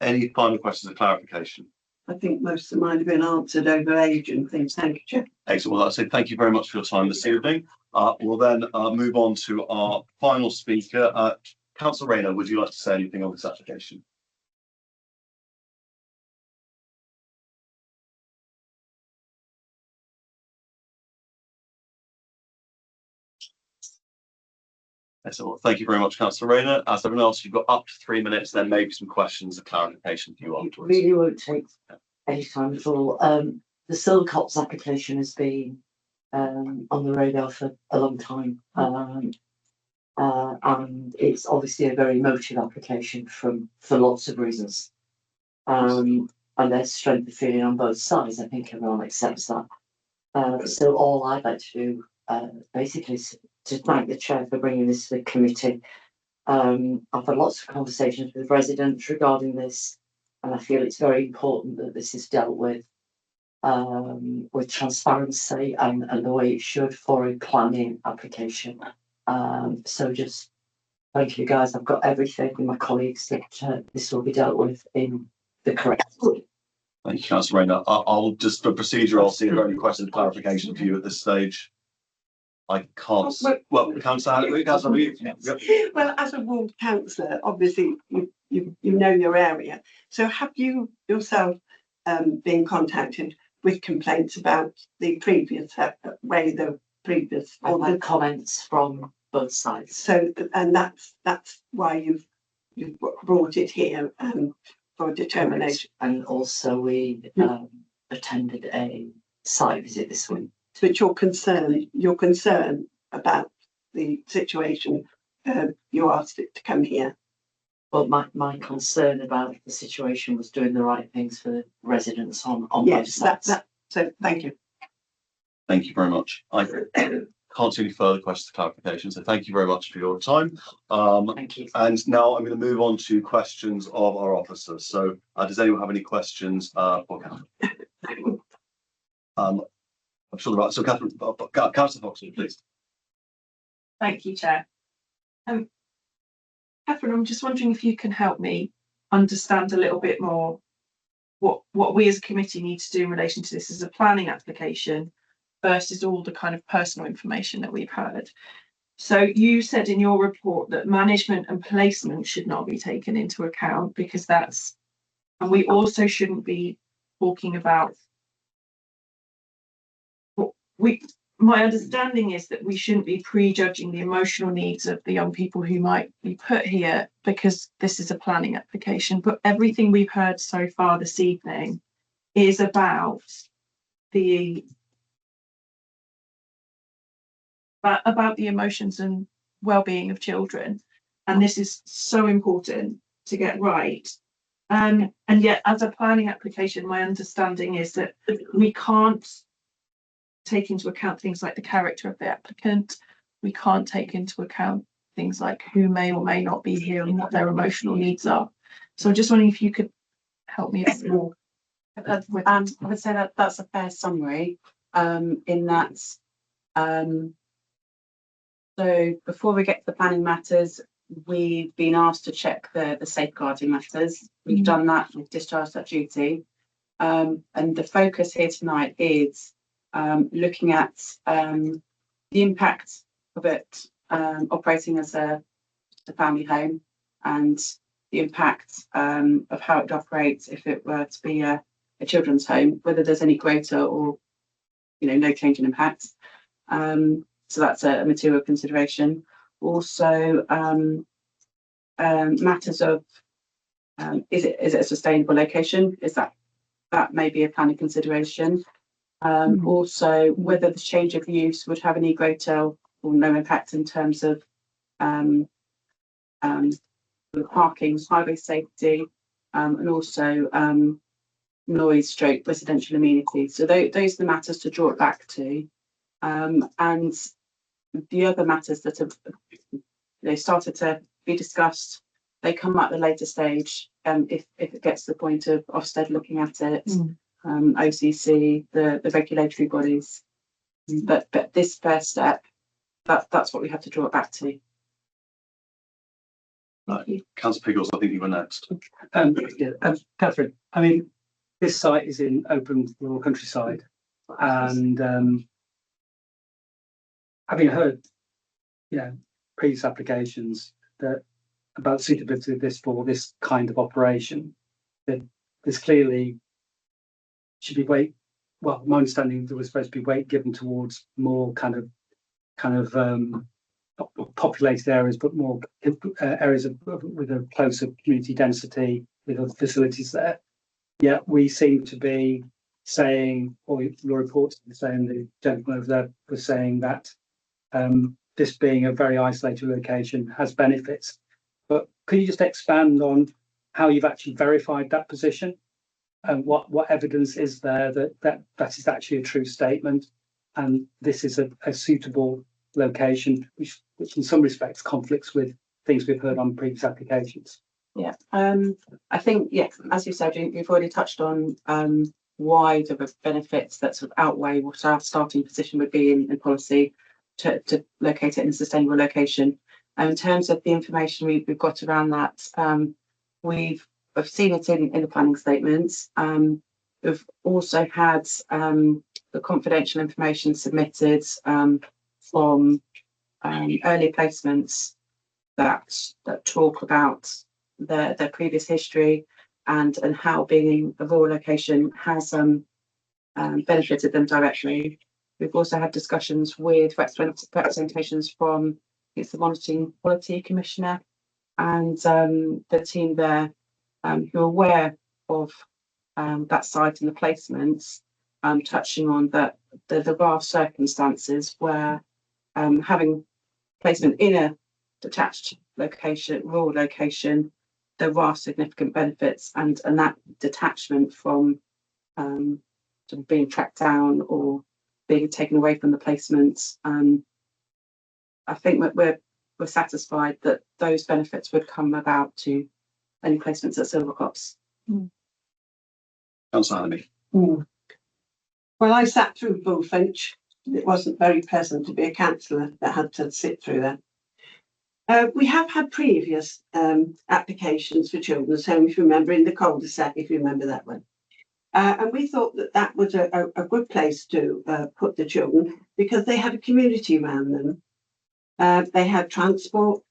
Any final questions or clarification? I think most of mine have been answered over age and things. Thank you, Chair. Excellent. Well, I say thank you very much for your time this evening. We'll then move on to our final speaker. Councillor Rayner, would you like to say anything on this application? Excellent. Well, thank you very much, Councillor Rayner. As everyone else, you've got up to 3 minutes, then maybe some questions or clarification for you It afterwards. really won't take any time at all. The Silcops application has been on the radar for a long time. And it's obviously a very emotive application for lots of reasons. And there's strength of feeling on both sides. I think everyone accepts that. So all I'd like to do basically is to thank the chair for bringing this to the committee. I've had lots of conversations with residents regarding this, and I feel it's very important that this is dealt with transparency and the way it should for a planning application. So just thank you guys. I've got everything with my colleagues that this will be dealt with in the correct way. Thank you, Councillor Rayner. I'll just for procedure, I'll see if there are any questions or clarification for you at this stage. I can't. Well, Councillor, Well, as a ward councillor, obviously you know your area. So have you yourself been contacted with complaints about the previous way the previous? I've had comments from both sides. So and that's why you've brought it here for determination. And also we attended a site visit this week. But your concern about the situation, you asked it to come here. Well, my concern about the situation was doing the right things for the residents on Yes, both sides. So thank you. Thank you very much. I can't see any further questions or clarification, so thank you very much for your time. Thank you. And now I'm going to move on to questions of our officers. So does anyone have any questions for Catherine? I'm sure about so Catherine, Councillor Foxwood, please. Thank you, Chair. Catherine, I'm just wondering if you can help me understand a little bit more what we as a committee need to do in relation to this as a planning application versus all the kind of personal information that we've heard. So you said in your report that management and placement should not be taken into account because and we also shouldn't be talking about my understanding is that we shouldn't be prejudging the emotional needs of the young people who might be put here because this is a planning application. But everything we've heard so far this evening is about the emotions and well-being of children. And this is so important to get right. And yet as a planning application, my understanding is that we can't take into account things like the character of the applicant. We can't take into account things like who may or may not be here and what their emotional needs are. So I'm just wondering if you could help me a bit more. I would say that that's a fair summary. In that, so before we get to the planning matters, we've been asked to check the safeguarding matters. We've done that. We've discharged that duty, and the focus here tonight is looking at the impact of it operating as a family home and the impact of how it operates if it were to be a children's home, whether there's any greater or no change in impact. So that's a material consideration. Also matters of is it a sustainable location? Is that may be a planning consideration. Also, whether the change of use would have any greater or no impact in terms of parking, highway safety, and also noise, stroke, residential amenities. So those are the matters to draw it back to. And the other matters that have started to be discussed, they come at a later stage if it gets to the point of Ofsted looking at it. OCC, the regulatory bodies, but this first step, that's what we have to draw it back to. Councillor Piggles, I think you were next. Catherine, I mean, this site is in open rural countryside, and having heard, previous applications that about suitability of this for this kind of operation, that there's clearly should be weight. Well, my understanding there was supposed to be weight given towards more kind of populated areas, but more areas with a closer community density with other facilities there. Yet we seem to be saying, or your reports are saying, the gentleman over there was saying that this being a very isolated location has benefits. But could you just expand on how you've actually verified that position, and what evidence is there that is actually a true statement, and this is a suitable location, which in some respects conflicts with things we've heard on previous applications? Yeah, I think, yes, as you said, you've already touched on why the benefits that sort of outweigh what our starting position would be in policy to locate it in a sustainable location. In terms of the information we've got around that, we've seen it in the planning statements. We've also had the confidential information submitted from earlier placements that talk about their previous history and how being a rural location has benefited them directly. We've also had discussions with representations from the Monitoring Quality Commissioner and the team there who are aware of that site and the placements, touching on that there are circumstances where having placement in a detached location, rural location, there are significant benefits, and that detachment from sort of being tracked down or being taken away from the placements, I think that we're satisfied that those benefits would come about to any placements at Silvercrops. Councillor Hanamy. Well, I sat through Bullfinch. It wasn't very pleasant to be a councillor that had to sit through that. We have had previous applications for children's home, if you remember, in the cul-de-sac, if you remember that one. And we thought that was a good place to put the children because they had a community around them. They had transport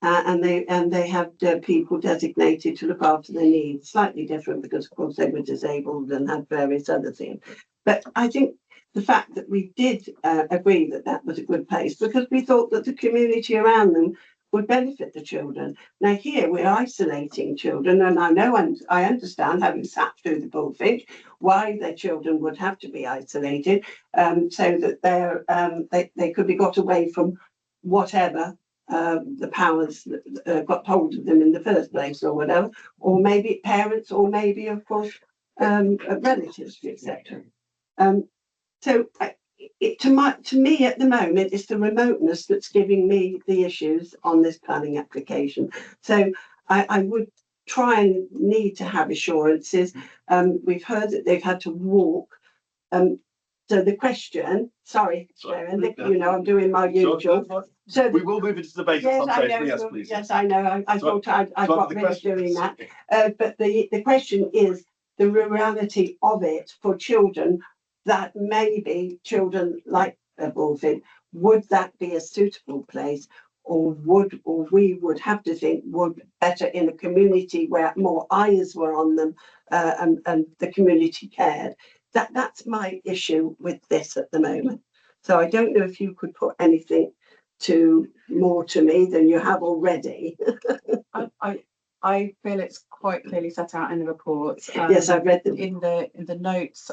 and they had people designated to look after their needs, slightly different because, of course, they were disabled and had various other things. But I think the fact that we did agree that was a good place because we thought that the community around them would benefit the children. Now here we're isolating children, and I know and I understand, having sat through the Bullfinch, why their children would have to be isolated, so that they could be got away from whatever the powers that got hold of them in the first place, or whatever, or maybe parents, or maybe, of course, relatives, etc. So to me at the moment, it's the remoteness that's giving me the issues on this planning application. So I would try and need to have assurances. We've heard that they've had to walk. So the question, sorry, Sharon, I'm doing my usual. So we will move into debate at some stage. Yes, please. Yes, I know. I thought I got rid of doing that. But the question is the rurality of it for children, that maybe children like Bullfinch, would that be a suitable place, or we would have to think would better in a community where more eyes were on them and the community cared. That's my issue with this at the moment. So I don't know if you could put anything more to me than you have already. I feel it's quite clearly set out in the report. Yes, I've read them. In the notes,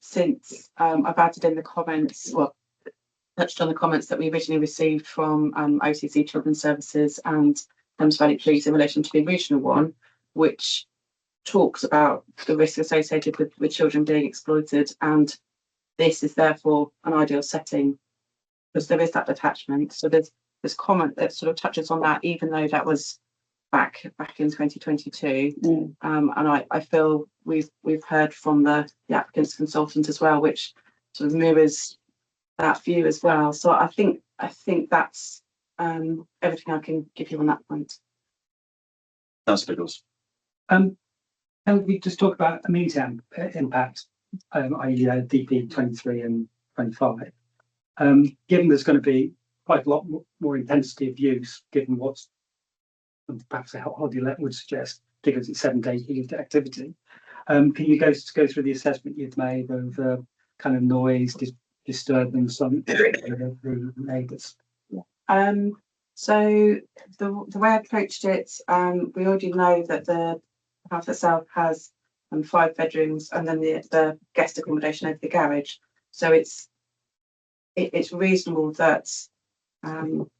since I've added in the comments, touched on the comments that we originally received from OCC Children's Services and Thames Valley Police in relation to the original one, which talks about the risk associated with children being exploited, and this is therefore an ideal setting because there is that attachment. So there's comment that sort of touches on that, even though that was back in 2022. And I feel we've heard from the applicant's consultant as well, which sort of mirrors that view as well. So I think that's everything I can give you on that point. That's Nicholas. Can we just talk about amenity impact, i.e. DP 23 and 25? Given there's going to be quite a lot more intensity of use, given what's perhaps how Hoddy would suggest, because it's 7 days of activity. Can you go through the assessment you've made of kind of noise, disturbance on the neighbours? So the way I approached it, we already know that the house itself has 5 bedrooms and then the guest accommodation over the garage. So it's reasonable that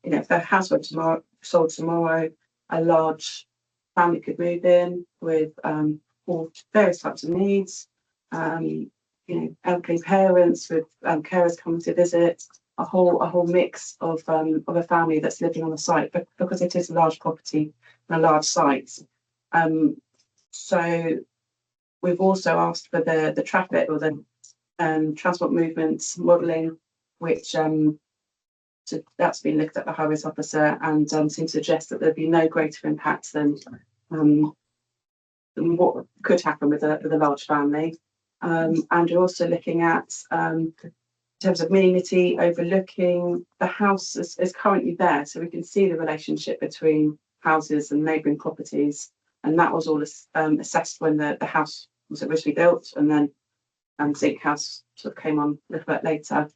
if the house were sold tomorrow, a large family could move in with all various types of needs. Elderly parents with carers coming to visit, a whole mix of a family that's living on the site, but because it is a large property and a large site. So we've also asked for the traffic or the transport movements modelling, which so that's been looked at the highways officer and seems to suggest that there'd be no greater impact than what could happen with a large family. And we're also looking at in terms of amenity overlooking the house is currently there, so we can see the relationship between houses and neighbouring properties, and that was all assessed when the house was originally built, and then Zinc House sort of came on a little bit later.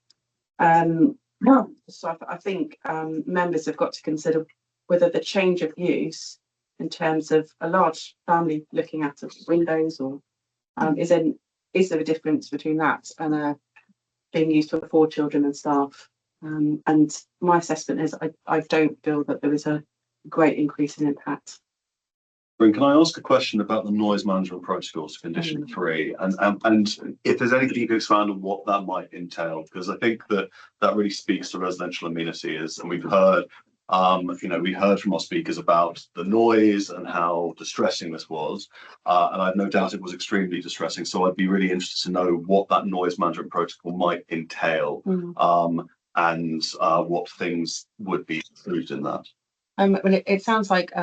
So I think members have got to consider whether the change of use in terms of a large family looking out of windows or is there a difference between that and being used for 4 children and staff? And my assessment is I don't feel that there is a great increase in impact. Can I ask a question about the noise management protocols, condition 3, and if there's anything you can expand on what that might entail, because I think that really speaks to residential amenities, and we've heard, we heard from our speakers about the noise and how distressing this was, and I've no doubt it was extremely distressing. So I'd be really interested to know what that noise management protocol might entail, and what things would be included in that. Well, it sounds like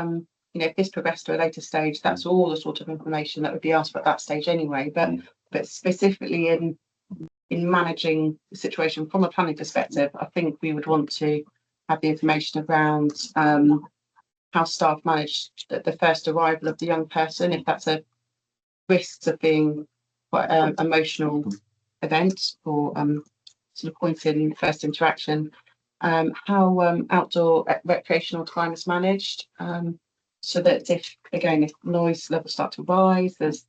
if this progressed to a later stage, that's all the sort of information that would be asked for at that stage anyway. But specifically in managing the situation from a planning perspective, I think we would want to have the information around how staff manage the first arrival of the young person, if that's a risks of being quite an emotional event or sort of point in first interaction, how outdoor recreational time is managed. So that if noise levels start to rise, there's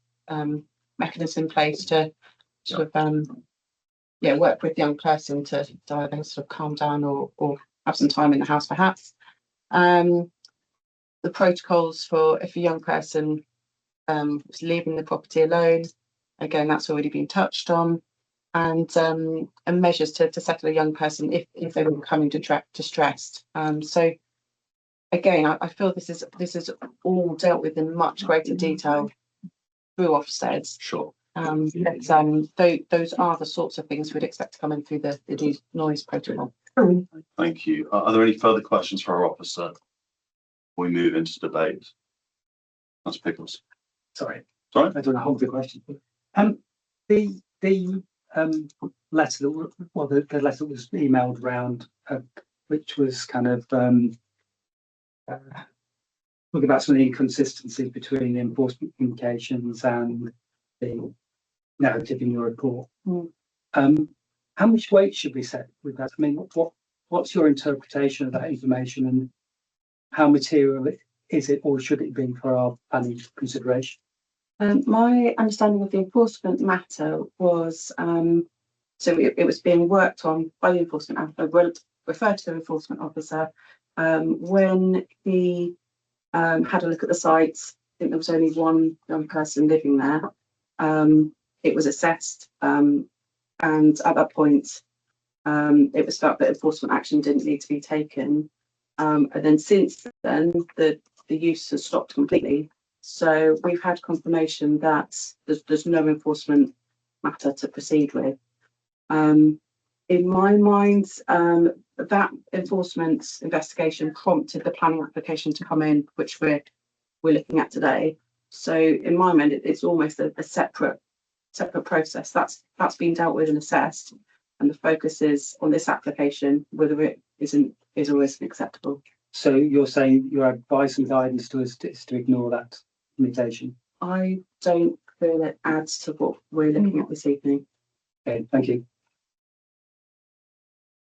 mechanisms in place to sort of work with the young person to either sort of calm down or have some time in the house perhaps. The protocols for if a young person was leaving the property alone, again that's already been touched on, and measures to settle a young person if they were becoming distressed. So again, I feel this is all dealt with in much greater detail through Ofsted. Sure. But those are the sorts of things we'd expect to come in through the noise protocol. Thank you. Are there any further questions for our officer before we move into debate? That's Pickles. Sorry, I don't want to hold the question. The letter the letter was emailed around, which was kind of talking about some of the inconsistencies between the enforcement communications and the narrative in your report. How much weight should we set with that? I mean, what's your interpretation of that information, and how material is it, or should it be for our planning consideration? My understanding of the enforcement matter was so it was being worked on by the enforcement officer, referred to the enforcement officer when he had a look at the site. I think there was only one young person living there. It was assessed, and at that point it was felt that enforcement action didn't need to be taken, and then since then the use has stopped completely. So we've had confirmation that there's no enforcement matter to proceed with. In my mind, that enforcement investigation prompted the planning application to come in, which we're we're looking at today. So in my mind, it's almost a separate process that's been dealt with and assessed, and the focus is on this application, whether it is or isn't acceptable. So you're saying your advice and guidance to us is to ignore that limitation? I don't feel it adds to what we're looking at this evening. Okay, thank you.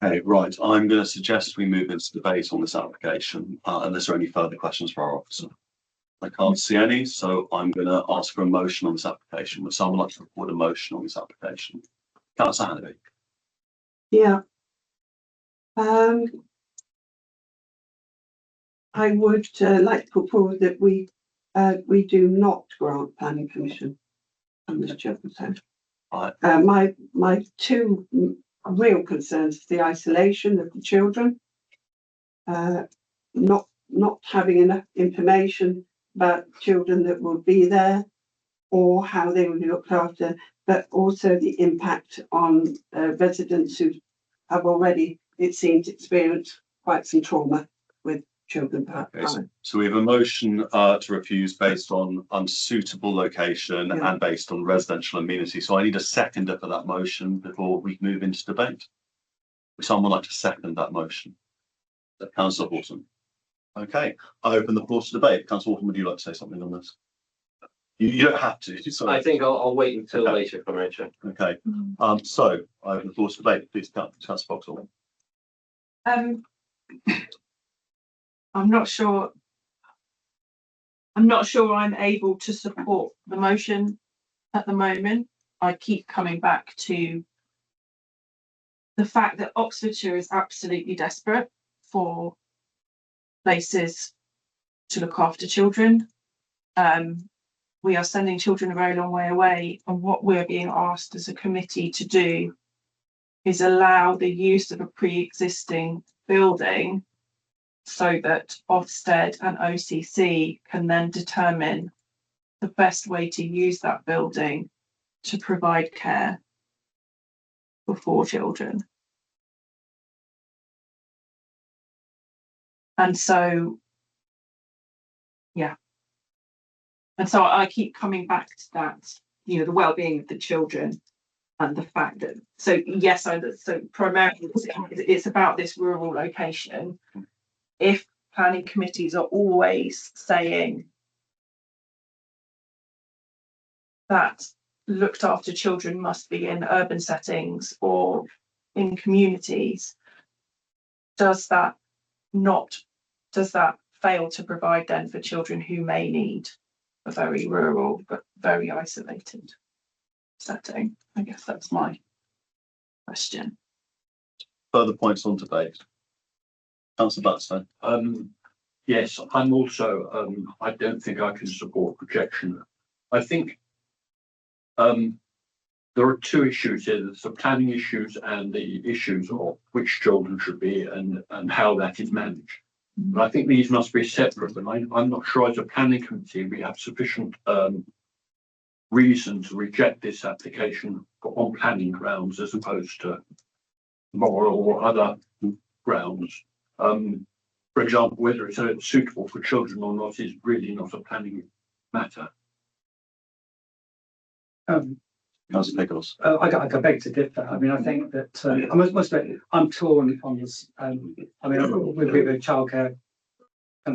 Okay, right. I'm going to suggest we move into debate on this application, unless there are any further questions for our officer. I can't see any, so I'm going to ask for a motion on this application. Would someone like to report a motion on this application? Councillor Hannity. Yeah. I would like to put forward that we do not grant planning permission on this children's home. My two real concerns is the isolation of the children, not having enough information about children that will be there or how they will be looked after, but also the impact on residents who have already, it seems, experienced quite some trauma with children. Okay, so we have a motion to refuse based on unsuitable location and based on residential amenity. So I need a seconder for that motion before we move into debate. Would someone like to second that motion? Councillor Horton. Okay, I open the floor to debate. Councillor Horton, would you like to say something on this? You don't have to. Sorry. I think I'll wait until later for Rachel. Okay. So I open the floor to debate. Please, Councillor Foxall. I'm not sure I'm able to support the motion at the moment. I keep coming back to the fact that Oxfordshire is absolutely desperate for places to look after children. We are sending children a very long way away, and what we're being asked as a committee to do is allow the use of a pre-existing building so that Ofsted and OCC can then determine the best way to use that building to provide care for 4 children. And so, yeah. And so I keep coming back to that, you know, the well-being of the children and the fact that, so yes, so primarily it's about this rural location. If planning committees are always saying that looked after children must be in urban settings or in communities, does that fail to provide then for children who may need a very rural but very isolated setting? I guess that's my question. Further points on debate. Councillor Blackstone. Yes, I'm also, I don't think I can support projection. I think there are 2 issues here. There's the planning issues and the issues of which children should be and how that is managed. But I think these must be separate, and I'm not sure as a planning committee we have sufficient reason to reject this application on planning grounds as opposed to moral or other grounds. For example, whether it's suitable for children or not is really not a planning matter. Councillor Nicholas. I beg to differ. I mean, I think that I must admit, I'm torn on this. I mean, with a childcare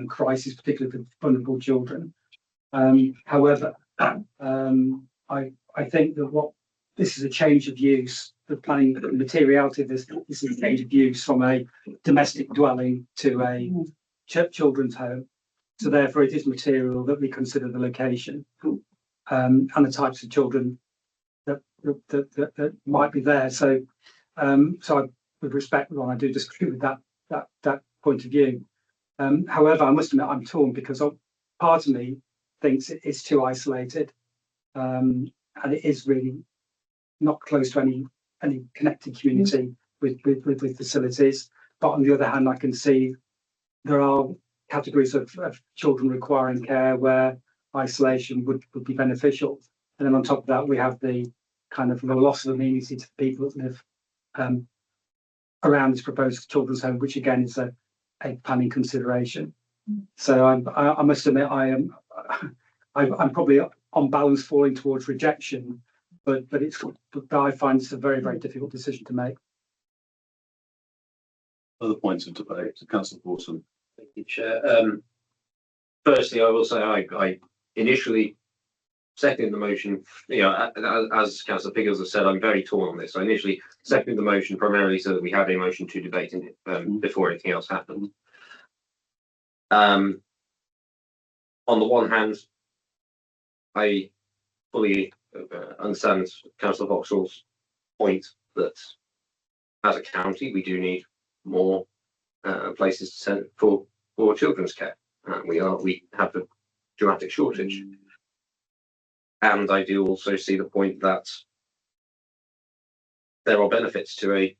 crisis, particularly for vulnerable children. However, I think that this is a change of use. The planning the materiality of this is a change of use from a domestic dwelling to a children's home. So therefore, it is material that we consider the location and the types of children that might be there. So, with respect, Ron, I do disagree with that point of view. However, I must admit I'm torn because part of me thinks it's too isolated, and it is really not close to any connected community with facilities. But on the other hand, I can see there are categories of children requiring care where isolation would be beneficial. And then on top of that, we have the kind of the loss of amenity to people that live around this proposed children's home, which again is a planning consideration. So I must admit I I'm probably on balance falling towards rejection, but I find this a very, very difficult decision to make. Other points of debate, Councillor Forson. Thank you, Chair. Firstly, I will say I initially seconded the motion. You know, as Councillor Piggles has said, I'm very torn on this. I initially seconded the motion primarily so that we had a motion to debate in it before anything else happened. On the one hand, I fully understand Councillor Vauxhall's point that as a county we do need more places to send for children's care. We have a dramatic shortage, and I do also see the point that there are benefits to a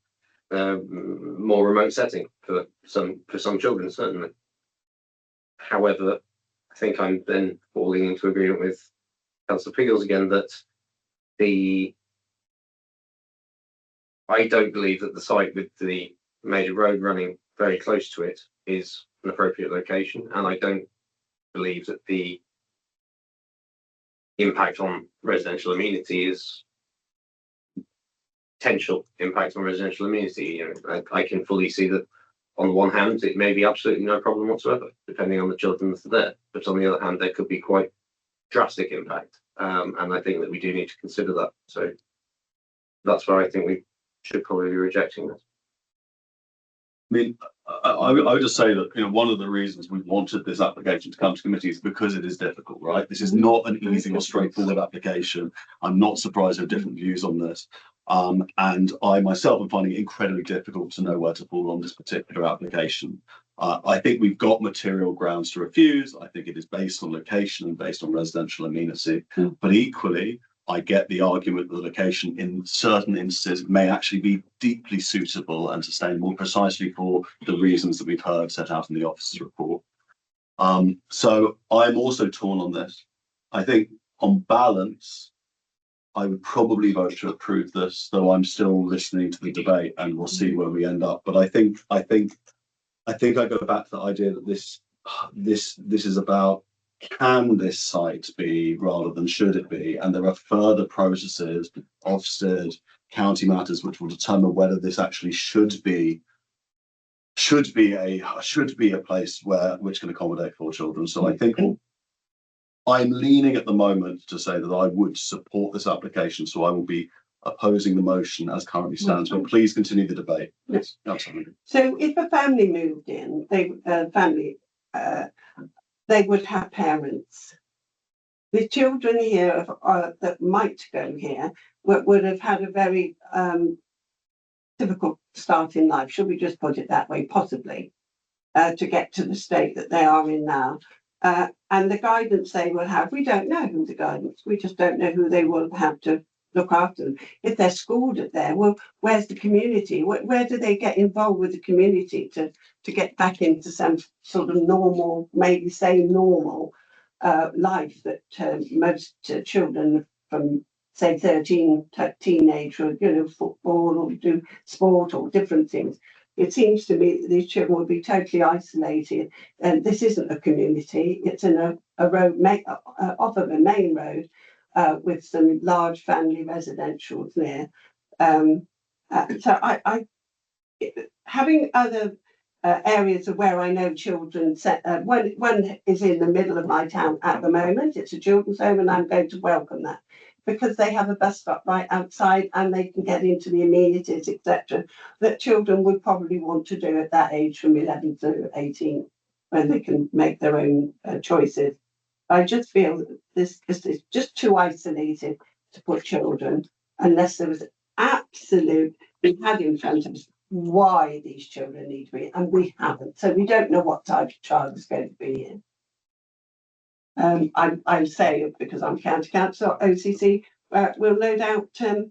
more remote setting for some children, certainly. However, I think I'm then falling into agreement with Councillor Piggles again that I don't believe that the site with the major road running very close to it is an appropriate location, and I don't believe that the impact on residential amenity is potential impact on residential amenity. You know, I can fully see that on the one hand it may be absolutely no problem whatsoever, depending on the children that are there, but on the other hand there could be quite drastic impact, and I think that we do need to consider that. So that's why I think we should probably be rejecting this. I mean, I would just say that, you know, one of the reasons we wanted this application to come to committee is because it is difficult, right? This is not an easy or straightforward application. I'm not surprised there are different views on this. And I myself am finding it incredibly difficult to know where to fall on this particular application. I think we've got material grounds to refuse. I think it is based on location and based on residential amenity. But equally, I get the argument that the location in certain instances may actually be deeply suitable and sustainable precisely for the reasons that we've heard set out in the officer's report. So I'm also torn on this. I think on balance, I would probably vote to approve this, though I'm still listening to the debate and we'll see where we end up. But I think I go back to the idea that this is about, can this site be rather than should it be? And there are further processes, Ofsted, county matters, which will determine whether this actually should be a place which can accommodate 4 children. So I think I'm leaning at the moment to say that I would support this application. So I will be opposing the motion as currently stands. But please continue the debate. Yes, absolutely. So if a family moved in, they would have parents. The children here that might go here would have had a very difficult start in life, should we just put it that way, possibly, to get to the state that they are in now. And the guidance they will have, we don't know who the guidance, we just don't know who they will have to look after them. If they're schooled at there, well, where's the community? Where do they get involved with the community to get back into some sort of normal, maybe say normal life that most children from say 13 to teenage would, you know, football or do sport or different things. It seems to me that these children would be totally isolated, and this isn't a community. It's in a road off of a main road with some large family residentials near. So I having other areas of where I know children. One is in the middle of my town at the moment. It's a children's home, and I'm going to welcome that, because they have a bus stop right outside and they can get into the amenities, etc., that children would probably want to do at that age from 11 to 18, when they can make their own choices. I just feel that this is just too isolated to put children, unless there was absolute, we had in front of us why these children need to be, and we haven't. So we don't know what type of child is going to be in. I say, because I'm county council, OCC will no doubt do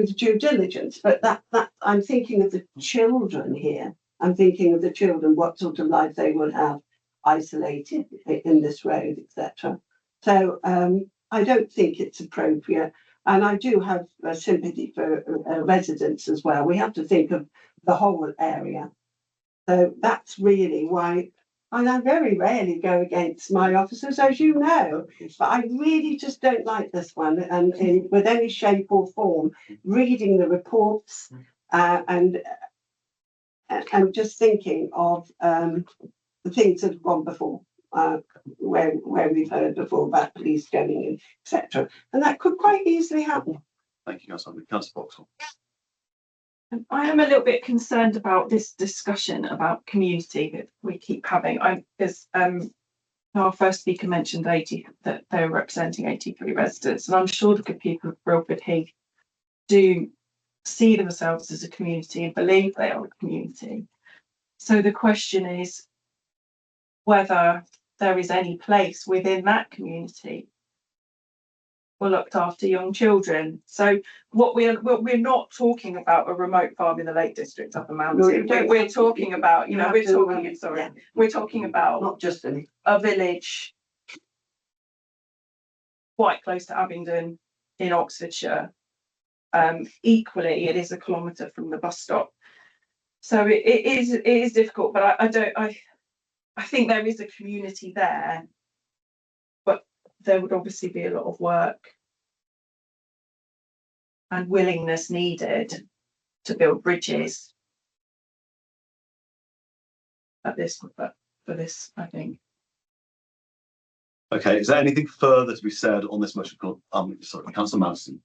the due diligence, but that I'm thinking of the children here. I'm thinking of the children, what sort of life they will have isolated in this road, etc. So I don't think it's appropriate, and I do have sympathy for residents as well. We have to think of the whole area. So that's really why and I very rarely go against my officers, as you know, but I really just don't like this one, and with any shape or form, reading the reports, and just thinking of the things that have gone before, where we've heard before about police going in, etc. And that could quite easily happen. Thank you, Councillor Boxall. I am a little bit concerned about this discussion about community that we keep having. Our first speaker mentioned that they're representing 83 residents, and I'm sure the good people of Brilford Heath do see themselves as a community and believe they are a community. So the question is whether there is any place within that community for looked after young children. So we're not talking about a remote farm in the Lake District up a mountain. We're talking about, we're talking about not just a village quite close to Abingdon in Oxfordshire. Equally, it is a kilometre from the bus stop. So it is difficult, but I think there is a community there, but there would obviously be a lot of work and willingness needed to build bridges for this, I think. Okay, is there anything further to be said on this motion? Sorry, Councillor Madison.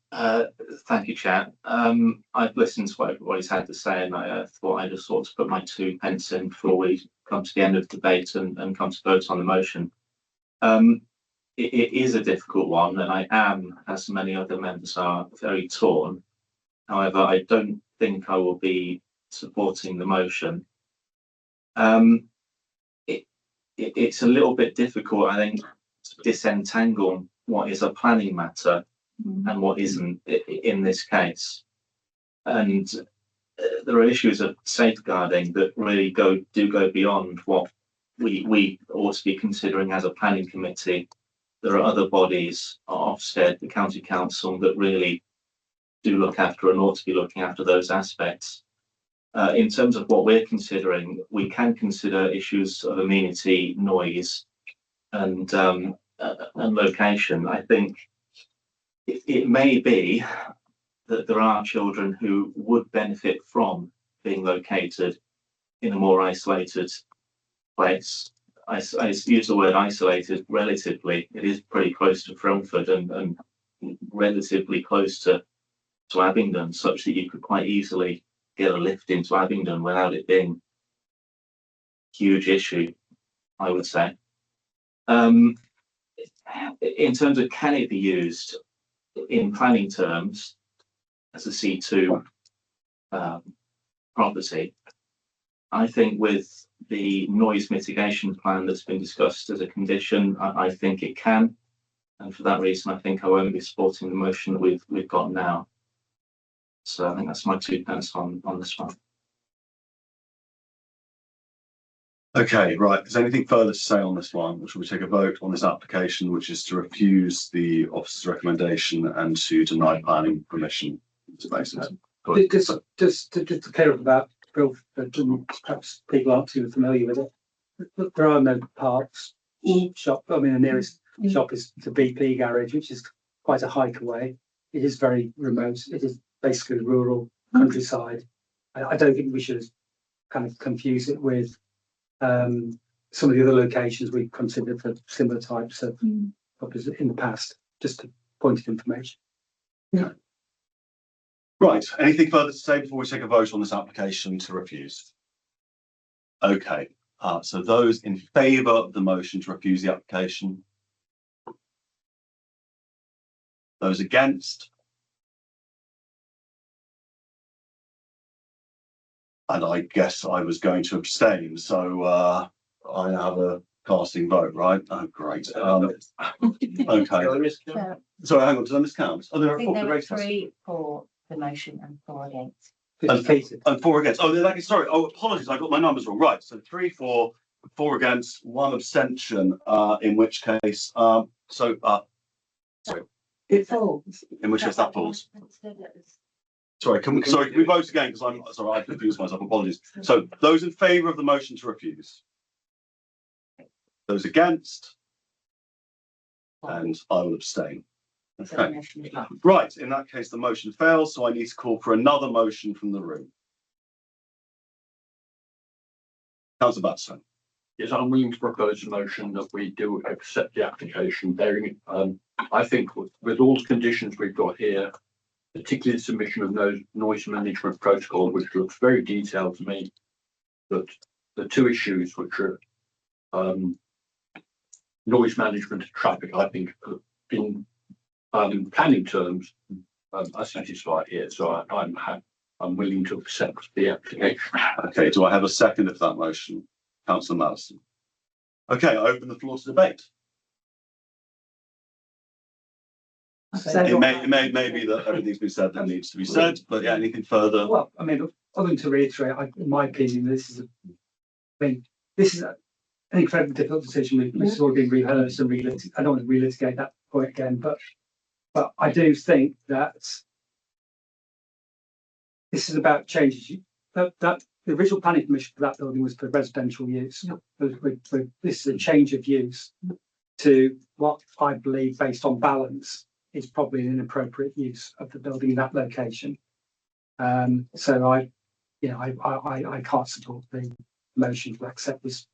Thank you, Chair. I've listened to what everybody's had to say, and I thought I just ought to put my 2 pence in before we come to the end of the debate and come to vote on the motion. It is a difficult one, and I am, as many other members are, very torn. However, I don't think I will be supporting the motion. It's a little bit difficult, I think, to disentangle what is a planning matter and what isn't in this case. And there are issues of safeguarding that really do go beyond what we ought to be considering as a planning committee. There are other bodies, Ofsted, the County Council, that really do look after and ought to be looking after those aspects. In terms of what we're considering, we can consider issues of amenity, noise, and location. I think it may be that there are children who would benefit from being located in a more isolated place. I use the word isolated relatively. It is pretty close to Frilford and relatively close to Abingdon, such that you could quite easily get a lift into Abingdon without it being a huge issue, I would say. In terms of can it be used in planning terms as a C2 property, I think with the noise mitigation plan that's been discussed as a condition, I think it can. And for that reason, I think I won't be supporting the motion that we've got now. So I think that's my 2 pence on this one. Okay, right. Is there anything further to say on this one? Or should we take a vote on this application, which is to refuse the officer's recommendation and to deny planning permission? Just to clear up about Brilford, and perhaps people aren't too familiar with it. There are no parks. Shop. I mean, the nearest shop is the BP garage, which is quite a hike away. It is very remote. It is basically rural countryside. I don't think we should kind of confuse it with some of the other locations we've considered for similar types of properties in the past. Just a point of information. Yeah. Right. Anything further to say before we take a vote on this application to refuse? Okay. So those in favour of the motion to refuse the application? Those against? And I guess I was going to abstain, so I have a casting vote, right? Oh, great. Okay. Sorry, hang on. Did I miscount? Oh, I think there were 3 for the motion and 4 against. And 4 against. Oh, sorry. Oh, apologies. I got my numbers wrong. Right. So 3 for, 4 against, 1 abstention. In which case, sorry. It falls. In which case that falls. Sorry, can we vote again? Because I'm sorry, I confused myself. Apologies. So those in favour of the motion to refuse. Those against? And I will abstain. Okay. Right, in that case, the motion fails, so I need to call for another motion from the room. Councillor Batson. Yes, I'm willing to propose a motion that we do accept the application, bearing, I think with all the conditions we've got here, particularly the submission of noise management protocol, which looks very detailed to me, that the two issues which are noise management and traffic, I think, in planning terms, are satisfied here. So I'm willing to accept the application. Okay, do I have a second of that motion? Councillor Madison. Okay, I open the floor to debate. It may be that everything's been said that needs to be said, but yeah, anything further? Well, I mean, other than to reiterate, in my opinion, this is an incredibly difficult decision. This has already been rehearsed and relitigated. I don't want to relitigate that point again, but I do think that this is about changes. That the original planning permission for that building was for residential use. This is a change of use to what I believe, based on balance, is probably an inappropriate use of the building in that location. So I can't support the motion to accept this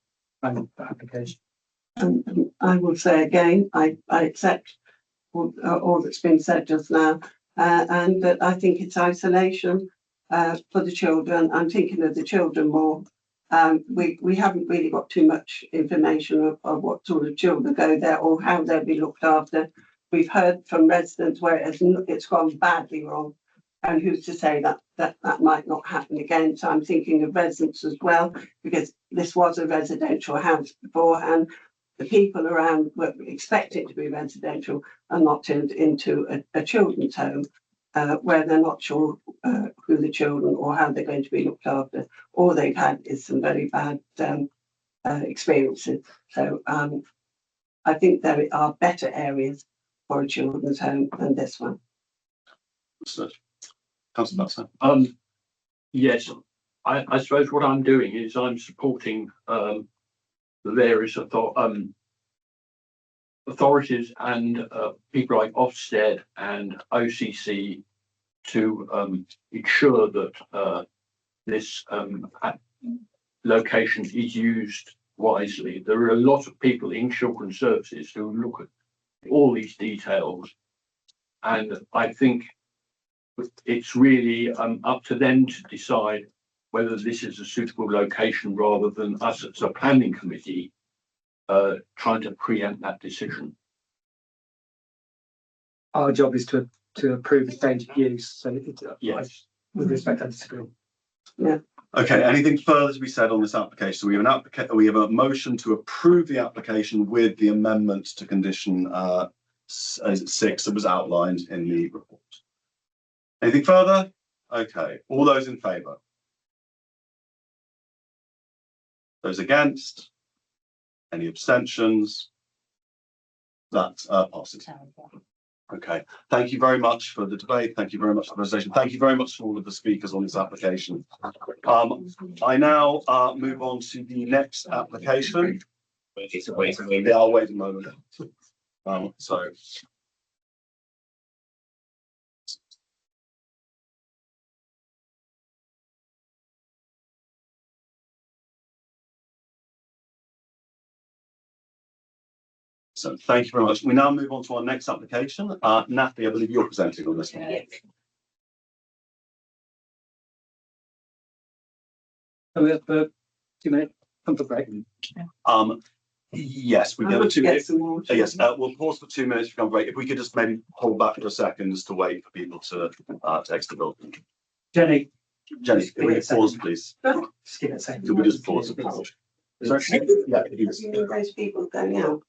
application. I will say again, I accept all that's been said just now, and that I think it's isolation for the children. I'm thinking of the children more. We haven't really got too much information of what sort of children go there or how they'll be looked after. We've heard from residents where it's gone badly wrong, and who's to say that might not happen again. So I'm thinking of residents as well, because this was a residential house beforehand. The people around were expected to be residential and not turned into a children's home, where they're not sure who the children or how they're going to be looked after. All they've had is some very bad experiences. So I think there are better areas for a children's home than this one. Councillor Batson. Yes, I suppose what I'm doing is I'm supporting the various authorities and people like Ofsted and OCC to ensure that this location is used wisely. There are a lot of people in children's services who look at all these details, and I think it's really up to them to decide whether this is a suitable location, rather than us as a planning committee trying to preempt that decision. Our job is to approve the change of use. So yes, with respect, I disagree. Yeah. Okay, anything further to be said on this application? So we have a motion to approve the application with the amendment to condition 6 that was outlined in the report. Anything further? Okay, all those in favour? Those against? Any abstentions? That passes. Okay, thank you very much for the debate. Thank you very much for the presentation. Thank you very much to all of the speakers on this application. I now move on to the next application. Yeah, I'll wait a moment. So thank you very much. We now move on to our next application. Nathalie, I believe you're presenting on this one. Yes. So we have a 2-minute comfort break. Yes, we have a 2 minutes. Yes, we'll pause for 2 minutes for comfort break. If we could just maybe hold back for a second just to wait for people to exit the building. Jenny, can we pause, please? just give it a second. Could we just pause? Sorry? Yeah, You mean those people going out?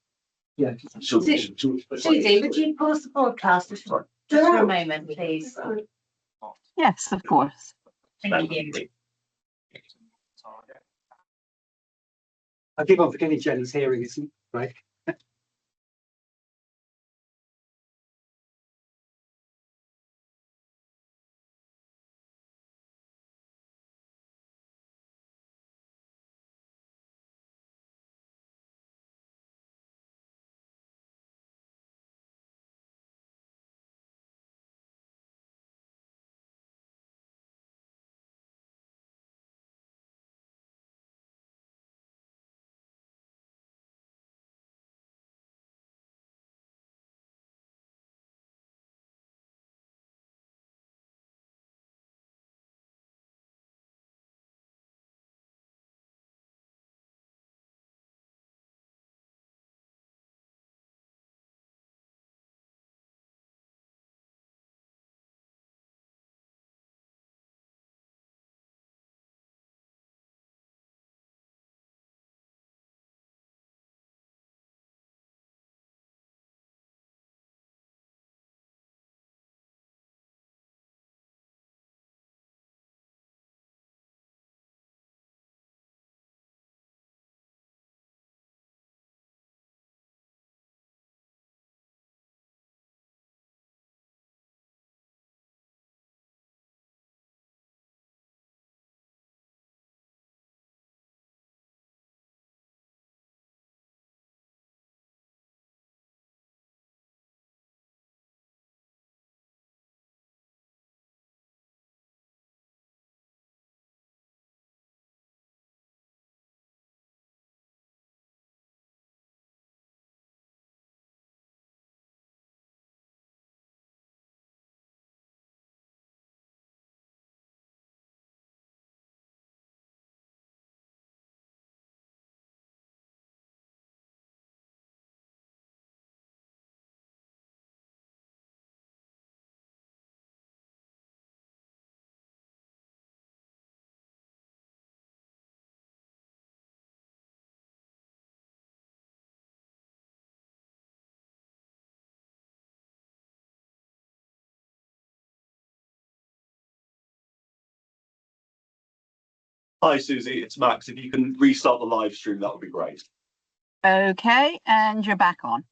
Yeah. Susie, would you pause the broadcast just for a moment, please? Yes, of course. Thank you. I keep on forgetting Jenny's hearing isn't right. Hi, Susie, it's Max. If you can restart the live stream, that would be great. Okay, and you're back on.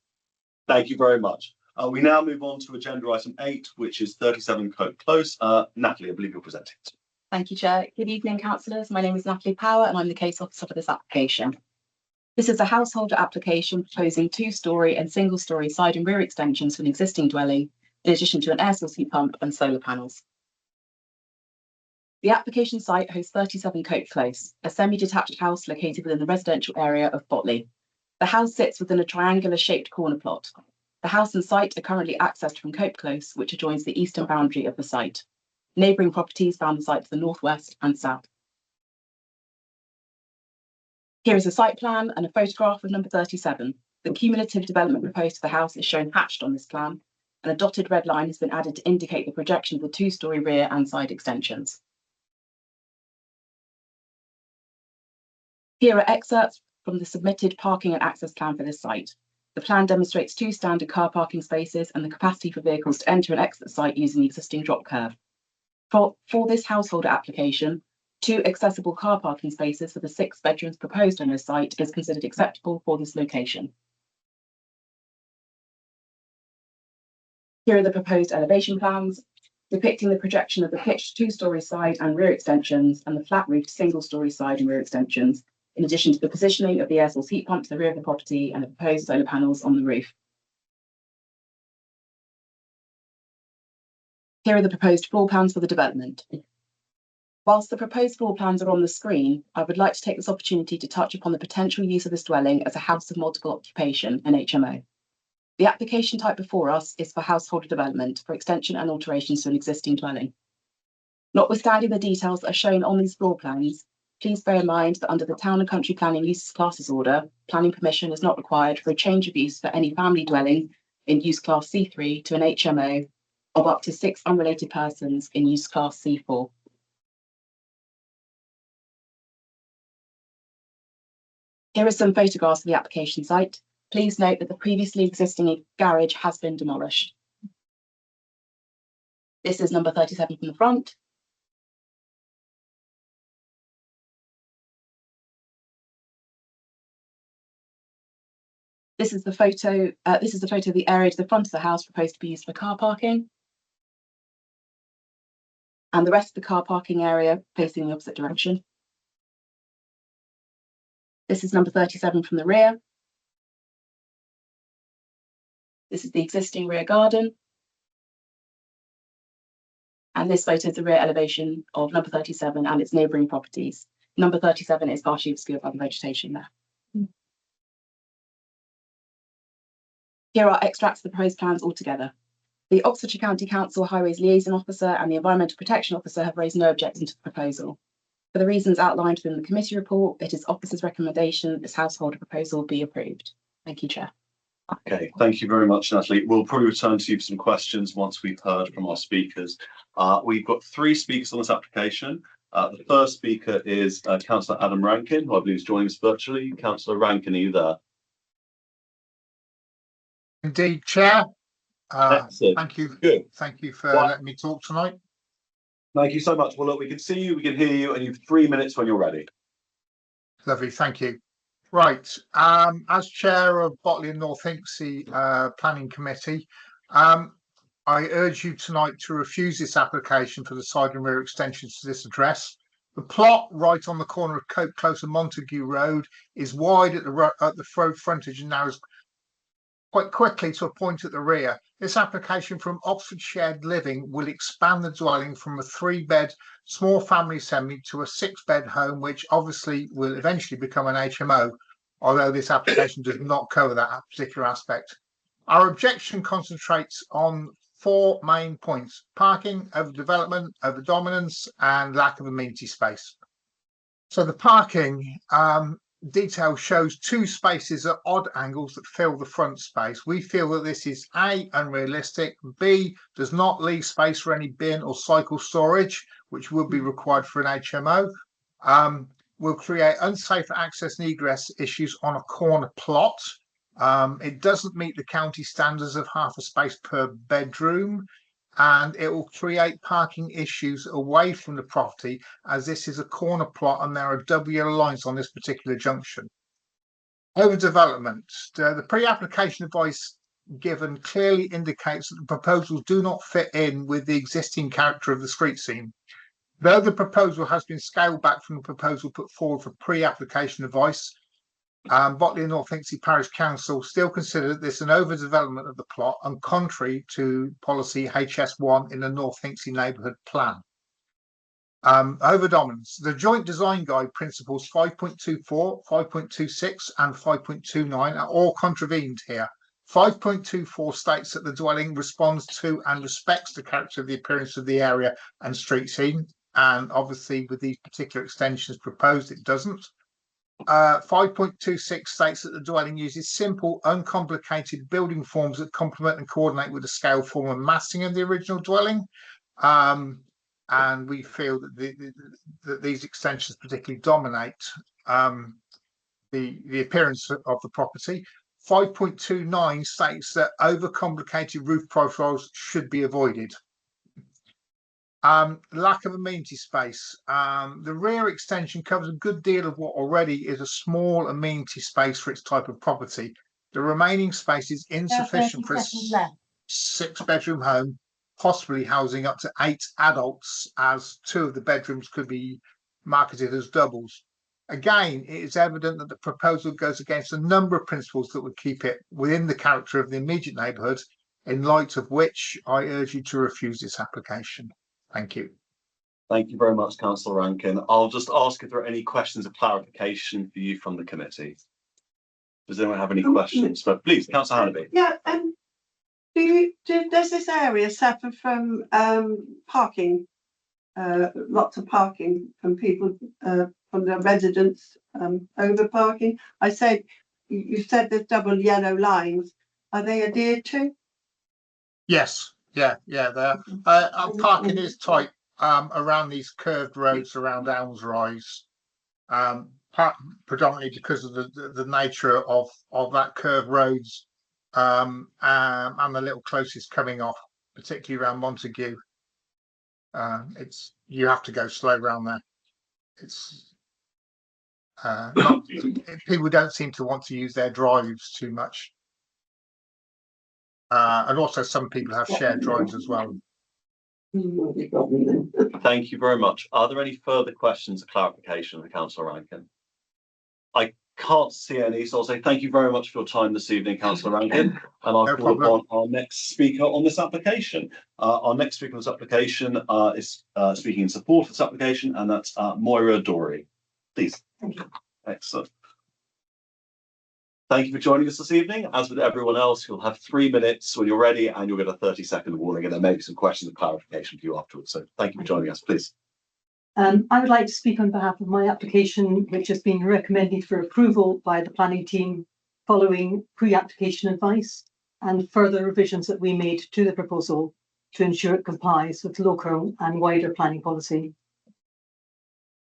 Thank you very much. We now move on to agenda item 8, which is 37 Cope Close. Natalie, I believe you're presenting it. Thank you, Chair. Good evening, councillors. My name is Natalie Power and I'm the case officer for this application. This is a householder application proposing 2-storey and single-storey side and rear extensions to an existing dwelling, in addition to an air source heat pump and solar panels. The application site hosts 37 Cope Close, a semi-detached house located within the residential area of Botley. The house sits within a triangular-shaped corner plot. The house and site are currently accessed from Cope Close, which adjoins the eastern boundary of the site. Neighbouring properties bound the site to the northwest and south. Here is a site plan and a photograph of number 37. The cumulative development proposed to the house is shown hatched on this plan, and a dotted red line has been added to indicate the projection of the 2-storey rear and side extensions. Here are excerpts from the submitted parking and access plan for this site. The plan demonstrates 2 standard car parking spaces and the capacity for vehicles to enter and exit the site using the existing drop curb. For this householder application, 2 accessible car parking spaces for the 6 bedrooms proposed on this site is considered acceptable for this location. Here are the proposed elevation plans, depicting the projection of the pitched 2-storey side and rear extensions and the flat-roofed single-storey side and rear extensions, in addition to the positioning of the air source heat pump to the rear of the property and the proposed solar panels on the roof. Here are the proposed floor plans for the development. Whilst the proposed floor plans are on the screen, I would like to take this opportunity to touch upon the potential use of this dwelling as a house of multiple occupation, an HMO. The application type before us is for householder development for extension and alterations to an existing dwelling. Notwithstanding the details that are shown on these floor plans, please bear in mind that under the Town and Country Planning Uses Classes Order, planning permission is not required for a change of use for any family dwelling in use class C3 to an HMO of up to 6 unrelated persons in use class C4. Here are some photographs of the application site. Please note that the previously existing garage has been demolished. This is number 37 from the front. This is the photo. This is the photo of the area to the front of the house proposed to be used for car parking. And the rest of the car parking area facing the opposite direction. This is number 37 from the rear. This is the existing rear garden. And this photo is the rear elevation of number 37 and its neighbouring properties. Number 37 is partially obscured by the vegetation there. Here are extracts of the proposed plans altogether. The Oxfordshire County Council Highways Liaison Officer and the Environmental Protection Officer have raised no objection to the proposal. For the reasons outlined within the committee report, it is Officer's recommendation that this householder proposal be approved. Thank you, Chair. Okay, thank you very much, Natalie. We'll probably return to you for some questions once we've heard from our speakers. We've got 3 speakers on this application. The first speaker is Councillor Adam Rankin, who I believe is joining us virtually. Councillor Rankin, are you there? Indeed, Chair. Thank you. Good. Thank you for letting me talk tonight. Thank you so much. Well, look, we can see you, we can hear you, and you've 3 minutes when you're ready. Lovely, thank you. Right, as Chair of Botley and North Hinksey Planning Committee, I urge you tonight to refuse this application for the side and rear extensions to this address. The plot right on the corner of Cope Close and Montague Road is wide at the road frontage and narrows quite quickly to a point at the rear. This application from Oxford Shared Living will expand the dwelling from a 3-bed small family semi to a 6-bed home, which obviously will eventually become an HMO, although this application does not cover that particular aspect. Our objection concentrates on 4 main points: parking, overdevelopment, overdominance, and lack of amenity space. So the parking, detail shows 2 spaces at odd angles that fill the front space. We feel that this is A, unrealistic, B, does not leave space for any bin or cycle storage, which would be required for an HMO, will create unsafe access and egress issues on a corner plot. It doesn't meet the county standards of half a space per bedroom. and it will create parking issues away from the property, as this is a corner plot and there are double yellow lines on this particular junction. Overdevelopment. The pre-application advice given clearly indicates that the proposals do not fit in with the existing character of the street scene. Though the proposal has been scaled back from the proposal put forward for pre-application advice, Botley and North Hinksey Parish Council still consider this an overdevelopment of the plot and contrary to policy HS1 in the North Hinksey Neighbourhood Plan. Overdominance. The Joint Design Guide principles 5.24, 5.26 and 5.29 are all contravened here. 5.24 states that the dwelling responds to and respects the character of the appearance of the area and street scene, and obviously with these particular extensions proposed it doesn't. 5.26 states that the dwelling uses simple, uncomplicated building forms that complement and coordinate with the scale, form and massing of the original dwelling. And we feel that, that these extensions particularly dominate the appearance of the property. 5.29 states that overcomplicated roof profiles should be avoided. Lack of amenity space. The rear extension covers a good deal of what already is a small amenity space for its type of property. The remaining space is insufficient for a 6-bedroom home, possibly housing up to 8 adults, as 2 of the bedrooms could be marketed as doubles. Again, it is evident that the proposal goes against a number of principles that would keep it within the character of the immediate neighbourhood, in light of which I urge you to refuse this application. Thank you. Thank you very much, Councillor Rankin. I'll just ask if there are any questions of clarification for you from the committee. Does anyone have any questions? But please, Councillor Hannaby. Yeah, does this area suffer from parking, lots of parking from people, from the residents, over parking? I said, you said there's double yellow lines. Are they adhered to? Yes, yeah, there. Parking is tight around these curved roads around Elms Rise, predominantly because of the nature of that curved roads, and the little closest coming off, particularly around Montague. You have to go slow around there. It's people don't seem to want to use their drives too much. And also some people have shared drives as well. Thank you very much. Are there any further questions or clarification of Councillor Rankin? I can't see any, so I'll say thank you very much for your time this evening, Councillor Rankin, and I'll call upon our next speaker on this application. Our next speaker on this application is speaking in support of this application, and that's Moira Dorey. Please. Thank you. Excellent. Thank you for joining us this evening. As with everyone else, you'll have 3 minutes when you're ready, and you'll get a 30-second warning, and there may be some questions and clarification for you afterwards. So thank you for joining us, please. I would like to speak on behalf of my application, which has been recommended for approval by the planning team following pre-application advice and further revisions that we made to the proposal to ensure it complies with local and wider planning policy.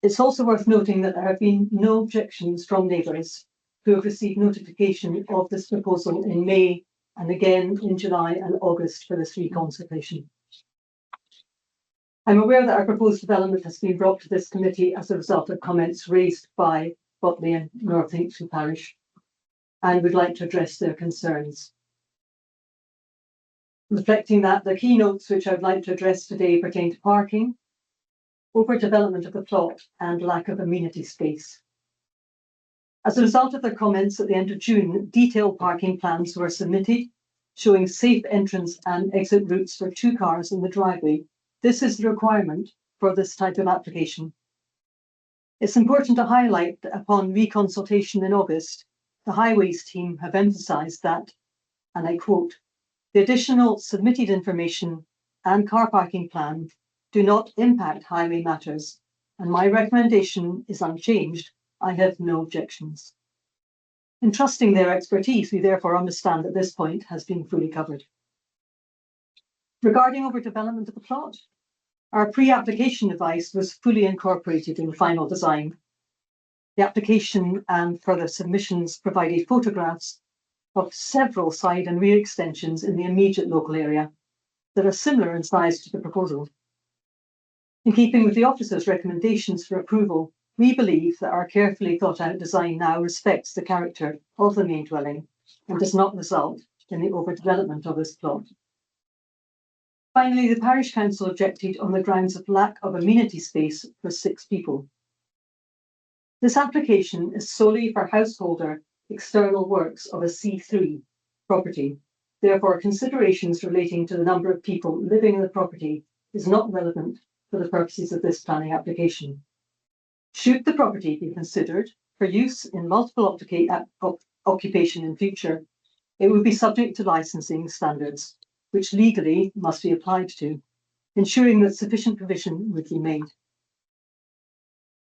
It's also worth noting that there have been no objections from neighbours who have received notification of this proposal in May and again in July and August for this reconsultation. I'm aware that our proposed development has been brought to this committee as a result of comments raised by Botley and North Hinksey Parish, and would like to address their concerns. Reflecting that, the keynotes which I would like to address today pertain to parking, overdevelopment of the plot, and lack of amenity space. As a result of their comments at the end of June, detailed parking plans were submitted, showing safe entrance and exit routes for 2 cars in the driveway. This is the requirement for this type of application. It's important to highlight that upon reconsultation in August, the Highways team have emphasised that, and I quote, "The additional submitted information and car parking plan do not impact highway matters, and my recommendation is unchanged. I have no objections." In trusting their expertise, we therefore understand that this point has been fully covered. Regarding overdevelopment of the plot, our pre-application advice was fully incorporated in the final design. The application and further submissions provided photographs of several side and rear extensions in the immediate local area. that are similar in size to the proposal. In keeping with the officer's recommendations for approval, we believe that our carefully thought out design now respects the character of the main dwelling and does not result in the overdevelopment of this plot. Finally, the parish council objected on the grounds of lack of amenity space for 6 people. This application is solely for householder external works of a C3 property. Therefore, considerations relating to the number of people living in the property is not relevant for the purposes of this planning application. Should the property be considered for use in multiple occupation in future, it would be subject to licensing standards, which legally must be applied to, ensuring that sufficient provision would be made.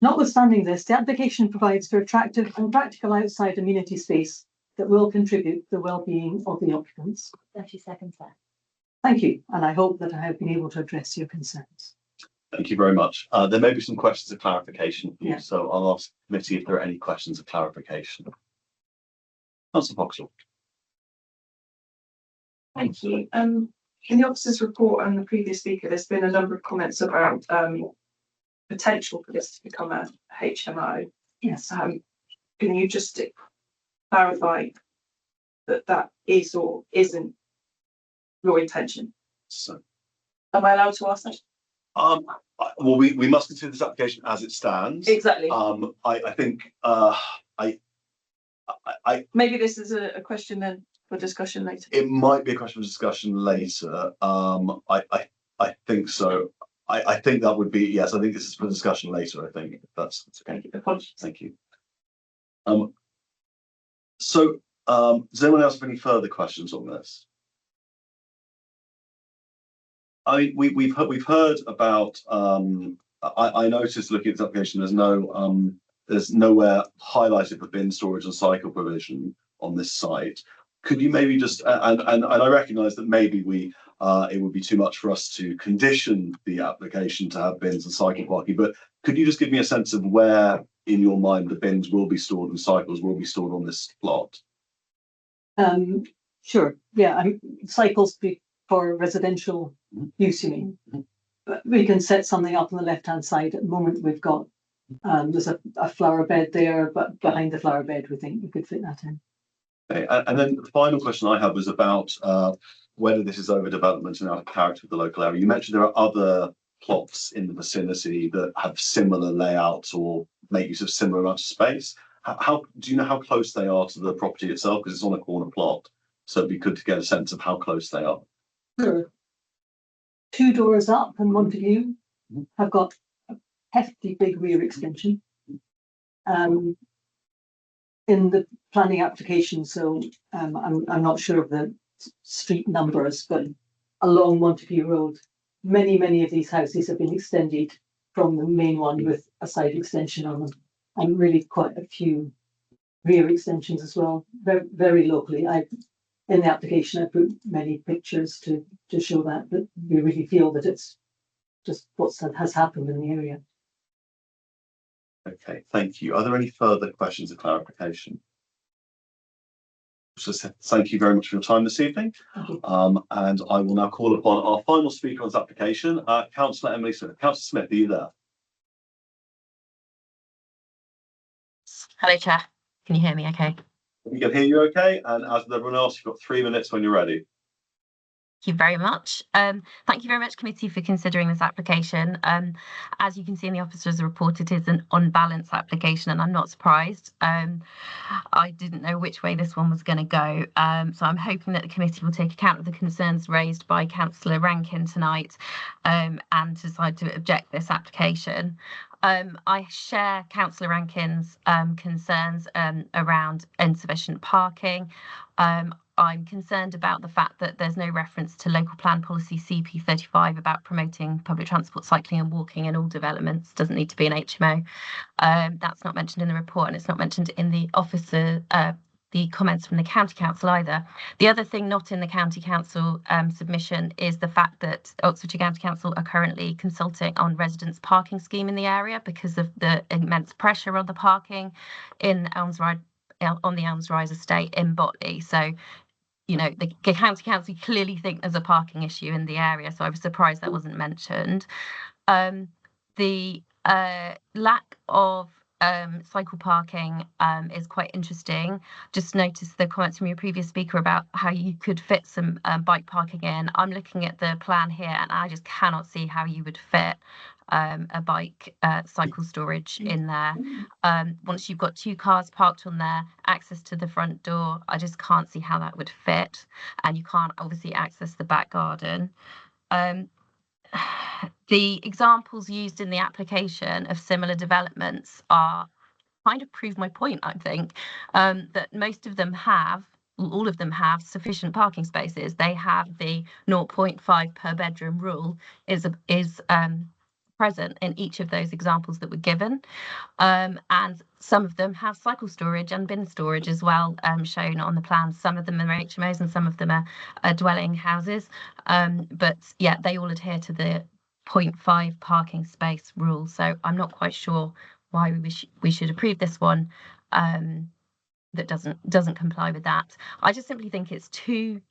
Notwithstanding this, the application provides for attractive and practical outside amenity space that will contribute to the well-being of the occupants. 30 seconds left. Thank you, and I hope that I have been able to address your concerns. Thank you very much. There may be some questions of clarification for you, Yeah. so I'll ask the committee if there are any questions of clarification. Councillor Foxall. Thank you. In the officer's report and the previous speaker, there's been a number of comments about potential for this to become a HMO. Yes. Can you just clarify that that is or isn't your intention? So, am I allowed to ask that? Well, we must consider this application as it stands. Exactly. I think maybe this is a question then for discussion later. it might be a question for discussion later. I think so. I think that would be, yes, I think this is for discussion later. I think that's okay. Apologies. Thank you. So does anyone else have any further questions on this? I mean, we've heard about. I noticed looking at this application, there's nowhere highlighted for bin storage and cycle provision on this site. Could you maybe just and I recognise that maybe it would be too much for us to condition the application to have bins and cycle parking, but could you just give me a sense of where in your mind the bins will be stored and cycles will be stored on this plot? Sure. Yeah, cycles for residential use, you mean? But we can set something up on the left-hand side. At the moment, we've got there's a flower bed there, but behind the flower bed, we think we could fit that in. Okay, and then the final question I had was about whether this is overdevelopment and out of character of the local area. You mentioned there are other plots in the vicinity that have similar layouts or make use of similar amounts of space. How do you know how close they are to the property itself? Because it's on a corner plot, so it'd be good to get a sense of how close they are. Sure. 2 doors up and one to view have got a hefty big rear extension. In the planning application, so I'm not sure of the street numbers, but along Montague Road, many of these houses have been extended from the main one with a side extension on them, and really quite a few rear extensions as well, very locally. In the application, I put many pictures to show that we really feel that it's just what has happened in the area. Okay, thank you. Are there any further questions of clarification? Just thank you very much for your time this evening. And I will now call upon our final speaker on this application, Councillor Emily Smith. Councillor Smith, are you there? Hello, Chair. Can you hear me okay? We can hear you okay. And as with everyone else, you've got 3 minutes when you're ready. Thank you very much. Thank you very much, committee, for considering this application. As you can see in the officer's report, it is an on-balance application, and I'm not surprised. I didn't know which way this one was going to go, so I'm hoping that the committee will take account of the concerns raised by Councillor Rankin tonight and decide to object this application. I share Councillor Rankin's concerns around insufficient parking. I'm concerned about the fact that there's no reference to local plan policy CP35 about promoting public transport, cycling and walking in all developments. Doesn't need to be an HMO. That's not mentioned in the report, and it's not mentioned in the the comments from the County Council either. The other thing not in the County Council submission is the fact that Oxfordshire County Council are currently consulting on residents' parking scheme in the area because of the immense pressure on the parking in on the Elms Rise estate in Botley. So the county council clearly think there's a parking issue in the area, so I was surprised that wasn't mentioned. The lack of cycle parking is quite interesting. Just noticed the comments from your previous speaker about how you could fit some bike parking in. I'm looking at the plan here and I just cannot see how you would fit a bike cycle storage in there. Once you've got 2 cars parked on there, access to the front door, I just can't see how that would fit, and you can't obviously access the back garden. The examples used in the application of similar developments are kind of prove my point, I think, that most of them have, all of them have sufficient parking spaces. They have the 0.5 per bedroom rule is present in each of those examples that were given. And some of them have cycle storage and bin storage as well, shown on the plans. Some of them are HMOs and some of them are dwelling houses. But yeah, they all adhere to the 0.5 parking space rule. So I'm not quite sure why we should approve this one that doesn't comply with that. I just simply think it's too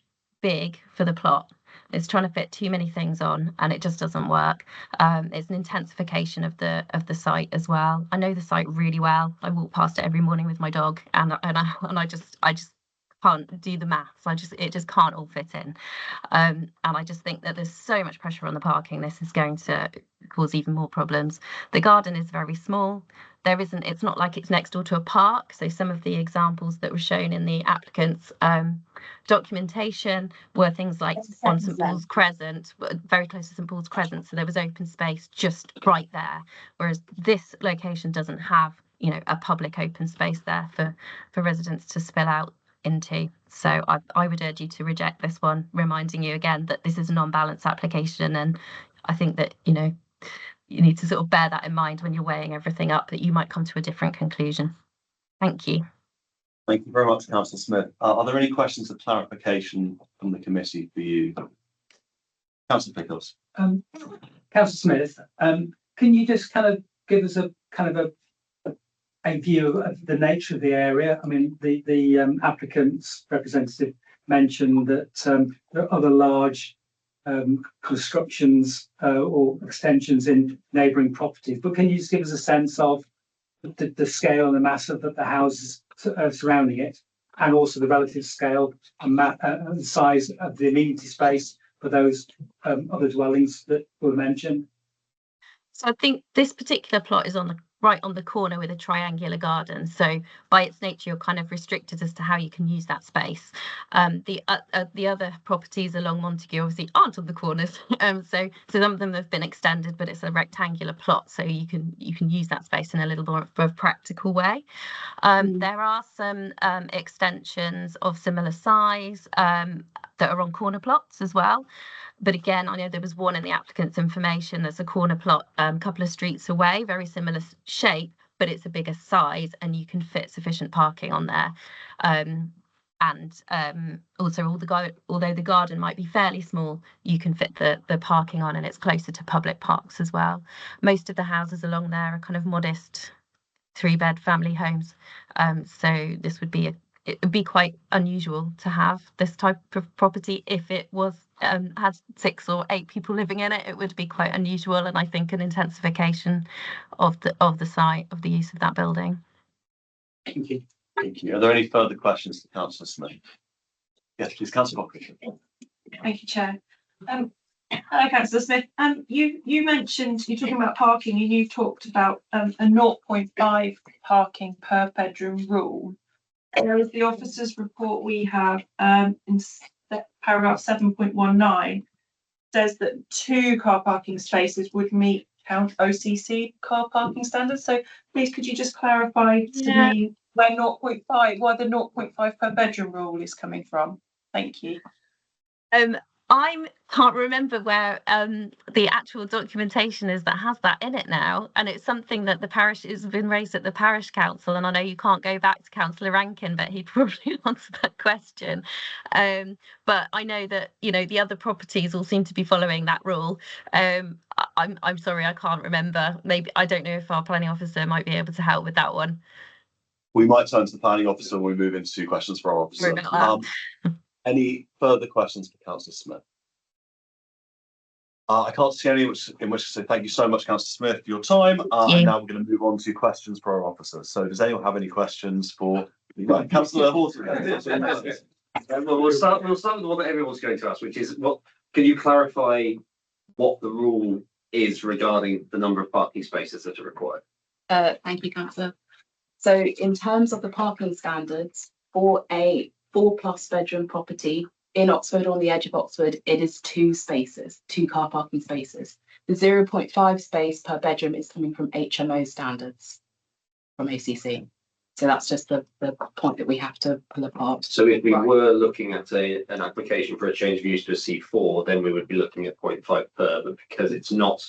big for the plot. It's trying to fit too many things on, and it just doesn't work. It's an intensification of the site as well. I know the site really well. I walk past it every morning with my dog, and I just can't do the maths. It just can't all fit in. And I just think that there's so much pressure on the parking. This is going to cause even more problems. The garden is very small. It's not like it's next door to a park. So some of the examples that were shown in the applicant's documentation were things like on St Paul's Crescent, very close to St Paul's Crescent. So there was open space just right there. Whereas this location doesn't have, a public open space there for residents to spill out into. So I would urge you to reject this one, reminding you again that this is a non-balance application, and I think that you need to sort of bear that in mind when you're weighing everything up, that you might come to a different conclusion. Thank you. Thank you very much, Councillor Smith. Are there any questions of clarification from the committee for you? Councillor Pickles. Councillor Smith, can you just kind of give us a view of the nature of the area? I mean, the applicant's representative mentioned that there are other large constructions or extensions in neighbouring properties, but can you just give us a sense of the scale and the mass of the houses surrounding it, and also the relative scale and size of the amenity space for those other dwellings that were mentioned? So I think this particular plot is right on the corner with a triangular garden. So by its nature, you're kind of restricted as to how you can use that space. The other properties along Montague obviously aren't on the corners. So some of them have been extended, but it's a rectangular plot, so you can use that space in a little more of a practical way. There are some extensions of similar size that are on corner plots as well. But again, I know there was one in the applicant's information. There's a corner plot a couple of streets away, very similar shape, but it's a bigger size, and you can fit sufficient parking on there. Also, although the garden might be fairly small, you can fit the parking on, and it's closer to public parks as well. Most of the houses along there are kind of modest 3-bed family homes. So this would be it would be quite unusual to have this type of property. If it was had 6 or 8 people living in it, it would be quite unusual, and I think an intensification of the site, of the use of that building. Thank you. Thank you. Are there any further questions to Councillor Smith? Yes, please, Councillor Buckley. Thank you, Chair. Hello, Councillor Smith. You mentioned, you're talking about parking, and you talked about a 0.5 parking per bedroom rule. Whereas the officer's report we have in paragraph 7.19 says that 2 car parking spaces would meet count OCC car parking standards. So please, could you just clarify to me where 0.5, why the 0.5 per bedroom rule is coming from? Thank you. I can't remember where the actual documentation is that has that in it now, and it's something that the parish has been raised at the parish council, and I know you can't go back to Councillor Rankin, but he'd probably answer that question. But I know that the other properties all seem to be following that rule. I'm sorry, I can't remember. Maybe I don't know if our planning officer might be able to help with that one. We might turn to the planning officer when we move into questions for our officer. Any further questions for Councillor Smith? I can't see any in which to say thank you so much, Councillor Smith, for your time. And now we're going to move on to questions for our officers. So does anyone have any questions for Councillor Horton? Well, we'll start with the one that everyone's going to ask, which is what can you clarify what the rule is regarding the number of parking spaces that are required? Thank you, Councillor. So in terms of the parking standards for a 4+ bedroom property in Oxford, on the edge of Oxford, it is 2 spaces, 2 car parking spaces. The 0.5 space per bedroom is coming from HMO standards from ACC. So that's just the point that we have to pull apart. So if we were looking at an application for a change of use to a C4, then we would be looking at 0.5 per, but because it's not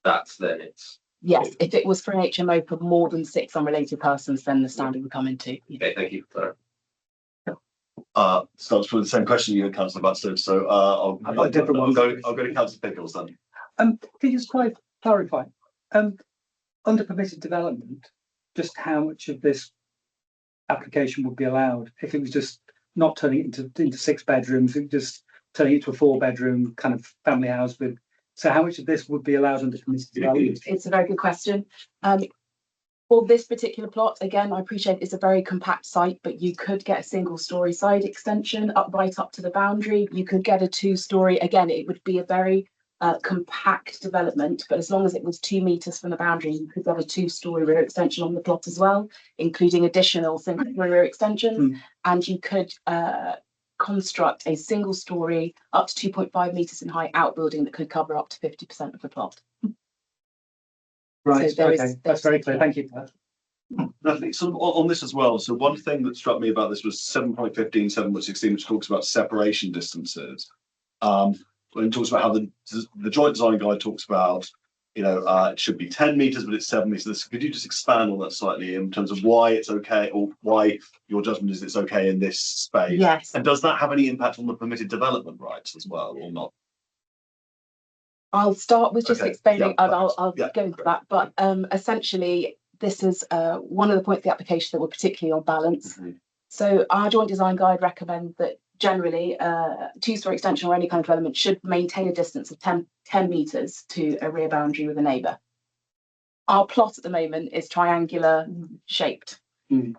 that, then it's... Yes, if it was for an HMO for more than 6 unrelated persons, then the standard would come into. Okay, thank you. Starts with the same question you had, Councillor Batson. So I'll go to Councillor Pickles then. Can you just clarify, under permitted development, just how much of this application would be allowed if it was just not turning it into 6 bedrooms, it just turning it to a 4-bedroom kind of family house with. So how much of this would be allowed under permitted development? It's a very good question. For this particular plot, again, I appreciate it's a very compact site, but you could get a 1-storey side extension right up to the boundary. You could get a 2-storey. Again, it would be a very compact development, but as long as it was 2 meters from the boundary, you could get a 2-storey rear extension on the plot as well, including additional single rear extensions. And you could construct a 1-storey up to 2.5 meters in height outbuilding that could cover up to 50% of the plot. Right, so okay, that's very clear. Thank you for that. Definitely. So on this as well. So one thing that struck me about this was 7.15, 7.16, which talks about separation distances. When it talks about how the joint design guide talks about, it should be 10 meters, but it's 7 meters. Could you just expand on that slightly in terms of why it's okay, or why your judgment is it's okay in this space? Yes. And does that have any impact on the permitted development rights as well, or not? I'll start with just explaining, and I'll Yeah, go into that. But essentially, this is one of the points of the application that were particularly on balance. So our joint design guide recommends that generally 2-storey extension or any kind of development should maintain a distance of 10 meters to a rear boundary with a neighbour. Our plot at the moment is triangular shaped.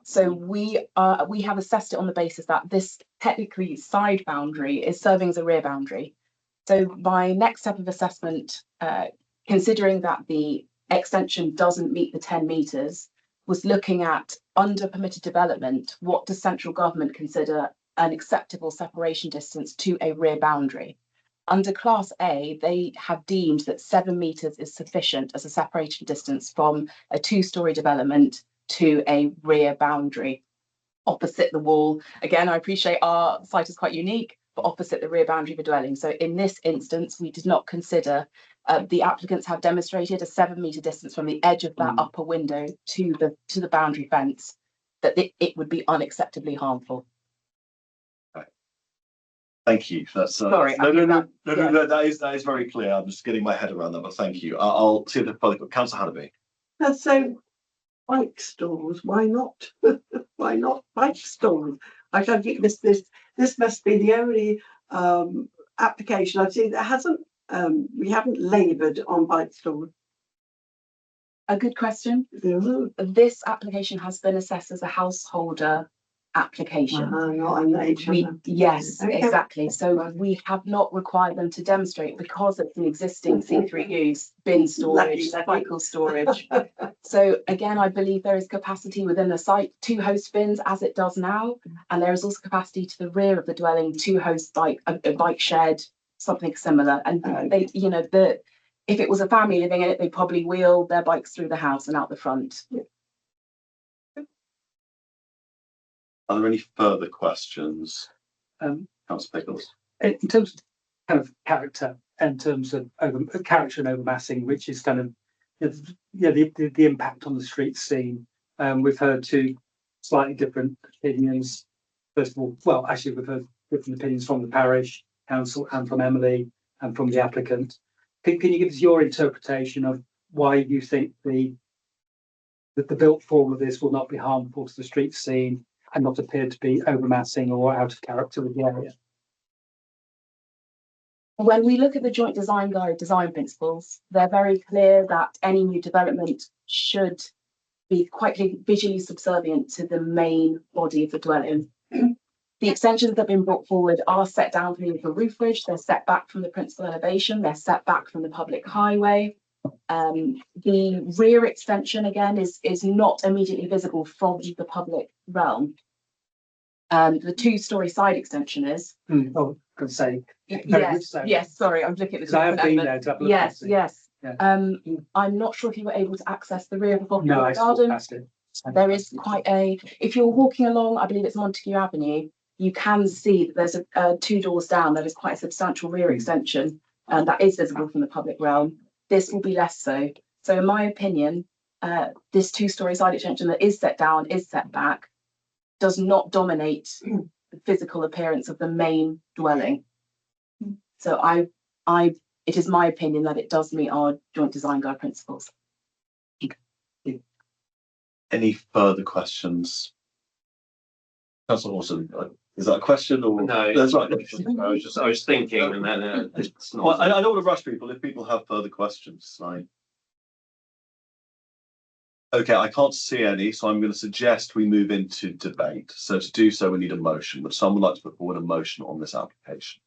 So we have assessed it on the basis that this technically side boundary is serving as a rear boundary. So my next step of assessment, considering that the extension doesn't meet the 10 meters, was looking at under permitted development, what does central government consider an acceptable separation distance to a rear boundary? Under Class A, they have deemed that 7 meters is sufficient as a separation distance from a 2-storey development to a rear boundary opposite the wall. Again, I appreciate our site is quite unique, but opposite the rear boundary of a dwelling. So in this instance, we did not consider, the applicants have demonstrated a 7-meter distance from the edge of that upper window to the boundary fence, that it would be unacceptably harmful. Thank you. That's sorry. No. That is very clear. I'm just getting my head around that, but thank you. I'll see the further. Councillor Hannaby. So bike stalls, why not? Why not bike stalls? I don't think this must be the only application I've seen that hasn't we haven't laboured on bike stalls. A good question. This application has been assessed as a householder application. Not an HMO. Yes, Okay. exactly. So we have not required them to demonstrate because it's an existing C3 use, bin storage, cycle storage. So again, I believe there is capacity within the site to host bins as it does now, and there is also capacity to the rear of the dwelling to host like a bike shed, something similar. And they, if it was a family living in it, they probably wheel their bikes through the house and out the front. Are there any further questions? Councillor Pickles. In terms of kind of character, in terms of character and overmassing, which is kind of the impact on the street scene. We've heard 2 slightly different opinions. First of all, well, actually, we've heard different opinions from the parish council and from Emily and from the applicant. Can you give us your interpretation of why you think that the built form of this will not be harmful to the street scene and not appear to be overmassing or out of character with the area? When we look at the Joint Design Guide design principles, they're very clear that any new development should be quite visually subservient to the main body of the dwelling. The extensions that have been brought forward are set down from the roof ridge, they're set back from the principal elevation, they're set back from the public highway. The rear extension again is not immediately visible from the public realm. The two-storey side extension is. Oh, could say. Yes, sorry, I'm looking at the. I have been there to have a look. Yes. Yeah. I'm not sure if you were able to access the rear of the No, I garden. passed it. There is quite if you're walking along, I believe it's Montague Avenue, you can see that there's 2 doors down, there is quite a substantial rear extension that is visible from the public realm. This will be less so. So in my opinion, this 2-storey side extension that is set down, is set back, does not dominate the physical appearance of the main dwelling. So it is my opinion that it does meet our Joint Design Guide principles. Any further questions? Councillor Lawson, is that a question or? No, That's right. I was thinking, and then it's not. Well, I don't want to rush people. If people have further questions, okay, I can't see any, so I'm going to suggest we move into debate. So to do so, we need a motion. Would someone like to put forward a motion on this application?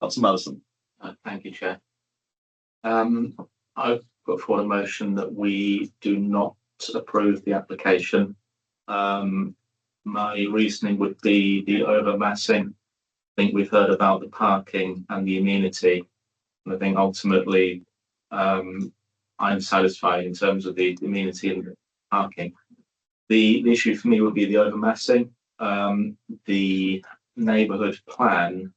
Councillor Madison. Thank you, Chair. I've put forward a motion that we do not approve the application. My reasoning would be the overmassing. I think we've heard about the parking and the amenity. And I think ultimately I'm satisfied in terms of the amenity and the parking. The issue for me would be the overmassing. The neighbourhood plan,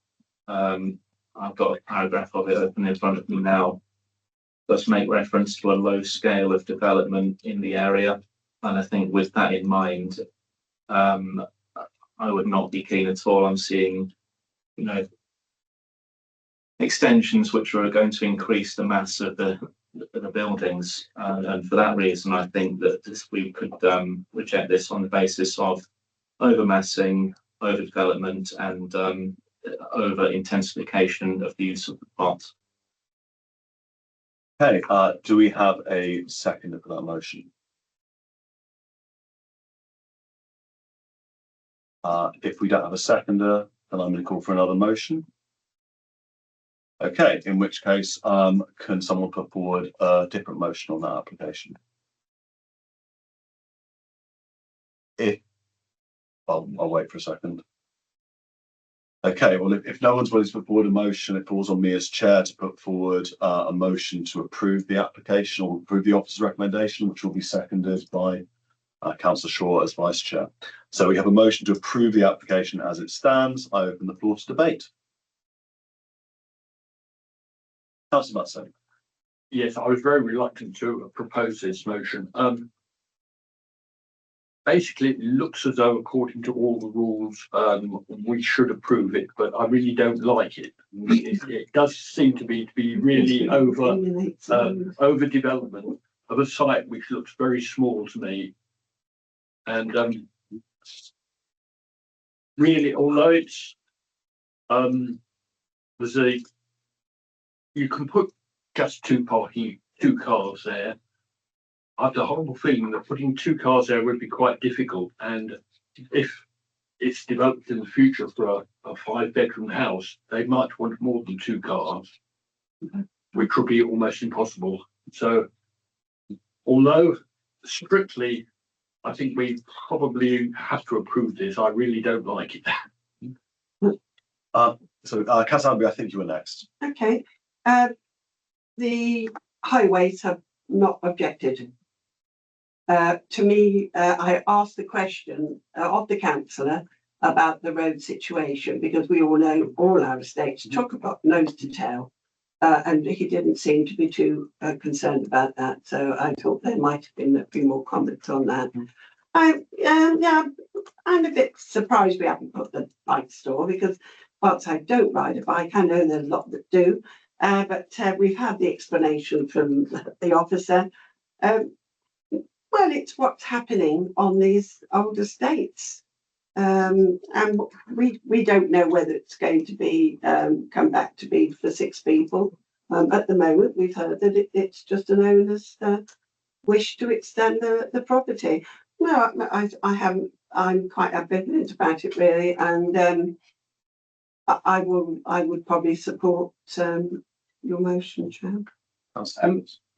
I've got a paragraph of it open in front of me now, does make reference to a low scale of development in the area. And I think with that in mind, I would not be keen at all on seeing, extensions which are going to increase the mass of the buildings. And for that reason, I think that we could reject this on the basis of overmassing, overdevelopment, and over intensification of the use of the plot. Okay, do we have a second for that motion? If we don't have a seconder, then I'm going to call for another motion. Okay, in which case, can someone put forward a different motion on that application? I'll wait for a second. Okay, well, if no one's willing to put forward a motion, it falls on me as chair to put forward a motion to approve the application or approve the officer's recommendation, which will be seconded by Councillor Shaw as vice chair. So we have a motion to approve the application as it stands. I open the floor to debate. Councillor Matson. Yes, I was very reluctant to propose this motion. Basically, it looks as though, according to all the rules, we should approve it, but I really don't like it. It does seem to be really overdevelopment of a site which looks very small to me. And really, although it's you can put just two cars there. I have the horrible feeling that putting 2 cars there would be quite difficult. And if it's developed in the future for a 5-bedroom house, they might want more than 2 cars, which would be almost impossible. So, although strictly, I think we probably have to approve this, I really don't like it. Councillor, I think you were next. Okay. The highways have not objected. To me, I asked the question of the councillor about the road situation because we all know all our estates took about nose to tail, and he didn't seem to be too concerned about that. So I thought there might have been a few more comments on that. I'm a bit surprised we haven't put the bike store because whilst I don't ride a bike, I know there's a lot that do. But we've had the explanation from the officer. Well, it's what's happening on these old estates. And we don't know whether it's going to be come back to be for 6 people. At the moment, we've heard that it's just an owner's wish to extend the property. No, I haven't. I'm quite ambivalent about it really, and I would probably support your motion, Chair.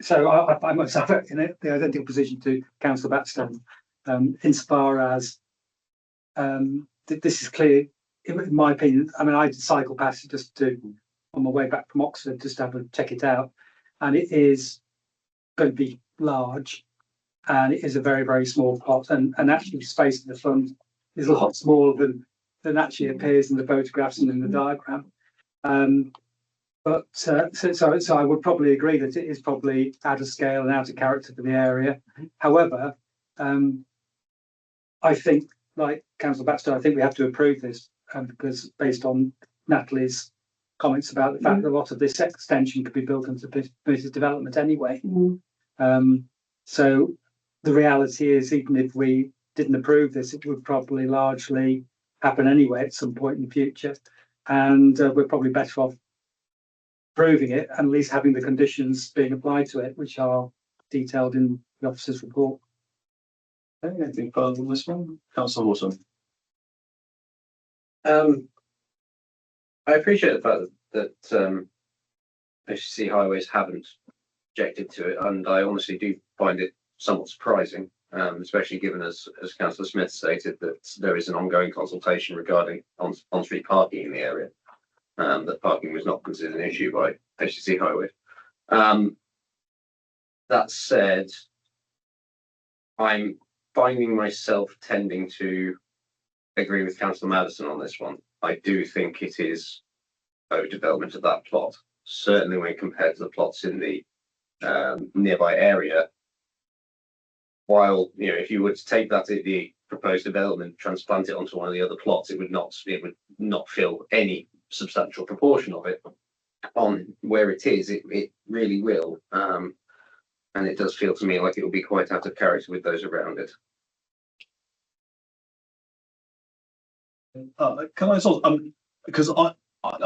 So I myself in the identical position to Councillor Baxter, insofar as this is clear, in my opinion. I mean, I did cycle past it just on my way back from Oxford just to have a check it out, and it is going to be large, and it is a very, very small plot, and actually the space in the front is a lot smaller than actually appears in the photographs and in the diagram. But so I would probably agree that it is probably out of scale and out of character for the area. However, I think, like Councillor Baxter, I think we have to approve this because based on Natalie's comments about the fact that a lot of this extension could be built into business development anyway. So the reality is, even if we didn't approve this, it would probably largely happen anyway at some point in the future, and we're probably better off approving it and at least having the conditions being applied to it, which are detailed in the officer's report. Anything further on this one, Councillor Lawson? I appreciate the fact that HC Highways haven't objected to it, and I honestly do find it somewhat surprising, especially given, as Councillor Smith stated, that there is an ongoing consultation regarding on-street parking in the area. That parking was not considered an issue by HC Highways. That said, I'm finding myself tending to agree with Councillor Madison on this one. I do think it is overdevelopment of that plot, certainly when compared to the plots in the nearby area. While, you know, if you were to take that, the proposed development, transplant it onto one of the other plots, it would not fill any substantial proportion of it. On where it is, it really will, and it does feel to me like it will be quite out of character with those around it. Can I sort of, because I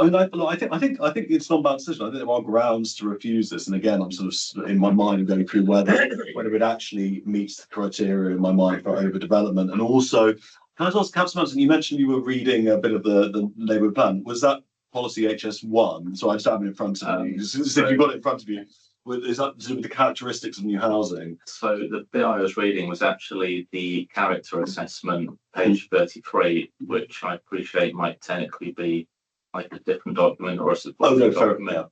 think it's not a bad decision. I think there are grounds to refuse this, and again, I'm sort of in my mind going through whether it actually meets the criteria in my mind for overdevelopment. And also, can I ask Councillor Manson, you mentioned you were reading a bit of the neighbourhood plan. Was that policy HS1? So I just have it in front of you. If you've got it in front of you, is that to do with the characteristics of new housing? So the bit I was reading was actually the character assessment, page 33, which I appreciate might technically be like a different document or a supporting document.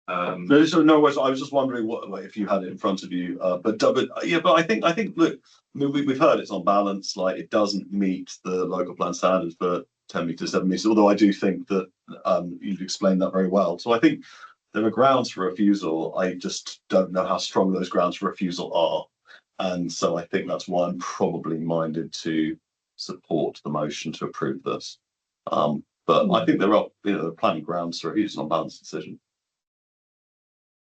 No worries. I was just wondering what if you had it in front of you. But I think look, I mean, we've heard it's on balance. Like it doesn't meet the local plan standards for 10 metres, 7 metres. Although I do think that you've explained that very well. So I think there are grounds for refusal. I just don't know how strong those grounds for refusal are, and so I think that's why I'm probably minded to support the motion to approve this. But I think there are, planning grounds for refusal on balanced decision.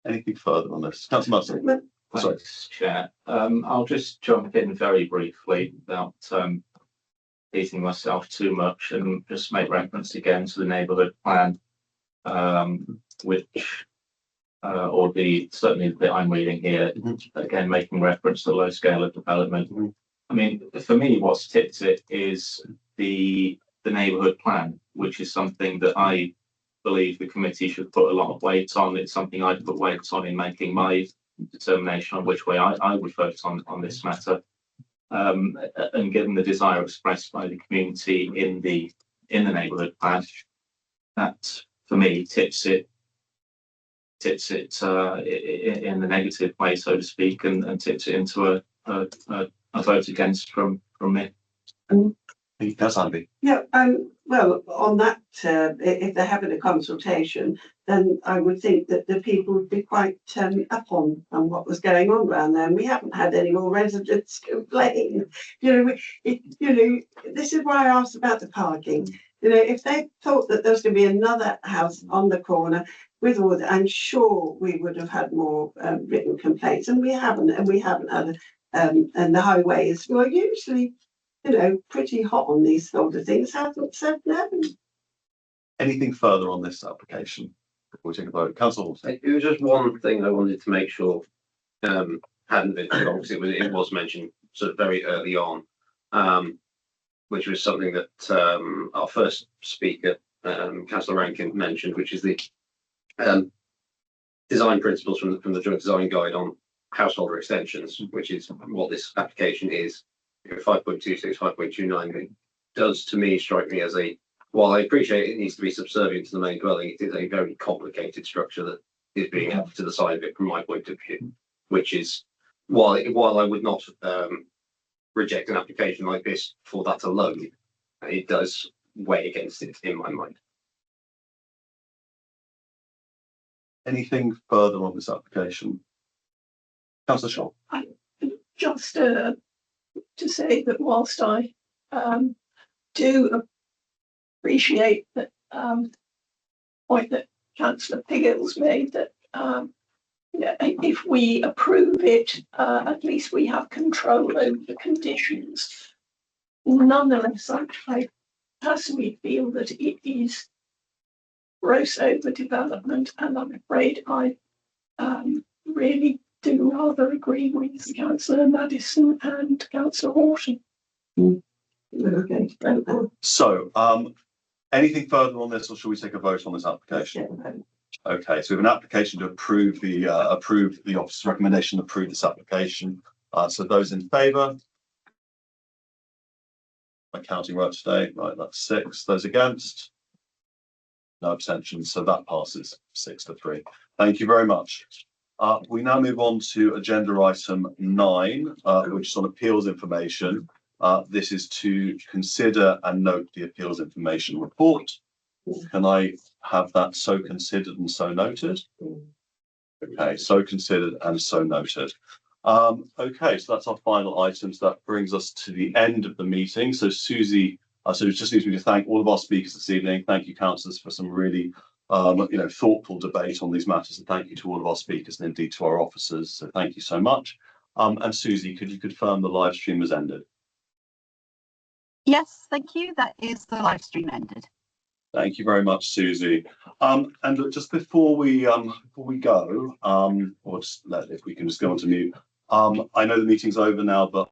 Anything further on this, Councillor Munson? Sorry, Chair. I'll just jump in very briefly without beating myself too much, and just make reference again to the neighbourhood plan. Which or certainly the bit I'm reading here, again making reference to the low scale of development. I mean, for me, what's tipped it is the neighbourhood plan, which is something that I believe the committee should put a lot of weight on. It's something I'd put weight on in making my determination on which way I would vote on this matter. And given the desire expressed by the community in the neighbourhood plan, that for me tips it in the negative way, so to speak, and tips it into a vote against from me. That's Andy. Yeah, well, on that, if they're having a consultation, then I would think that the people would be quite up on what was going on around there. And we haven't had any more residents complain. This is why I asked about the parking. If they thought that there was going to be another house on the corner with all that, I'm sure we would have had more written complaints, and we haven't had. And the highways, well, usually you know, pretty hot on these sort of things, hasn't said no. Anything further on this application before we take a vote? Councillor Hawton. It was just one thing I wanted to make sure hadn't been forgotten, because it was mentioned sort of very early on, which was something that our first speaker, Councillor Rankin, mentioned, which is the design principles from the Joint Design Guide on householder extensions, which is what this application is. 5.26, 5.29 does to me strike me as while I appreciate it needs to be subservient to the main dwelling, it is a very complicated structure that is being added to the side of it from my point of view, which is while I would not reject an application like this for that alone, it does weigh against it in my mind. Anything further on this application? Councillor Shaw. Just to say that whilst I do appreciate that point that Councillor Piggles made, that if we approve it, at least we have control over the conditions. Nonetheless, I personally feel that it is gross overdevelopment, and I'm afraid I really do rather agree with Councillor Madison and Councillor Horton. Okay. So, anything further on this, or shall we take a vote on this application? Okay, so we have an application to approve the officer's recommendation to approve this application. So those in favour? I'm counting right today. Right, that's 6. Those against? No abstentions. So that passes 6-3. Thank you very much. We now move on to agenda item 9, which is on appeals information. This is to consider and note the appeals information report. Can I have that so considered and so noted? Okay, so considered and so noted. Okay, so that's our final items. That brings us to the end of the meeting. So Susie, so it just leaves me to thank all of our speakers this evening. Thank you, councillors, for some really thoughtful debate on these matters, and thank you to all of our speakers and indeed to our officers. So thank you so much. And Susie, could you confirm the live stream has ended? Yes, thank you. That is the live stream ended. Thank you very much, Susie. And look, just before we go, or just if we can just go on to mute. I know the meeting's over now, but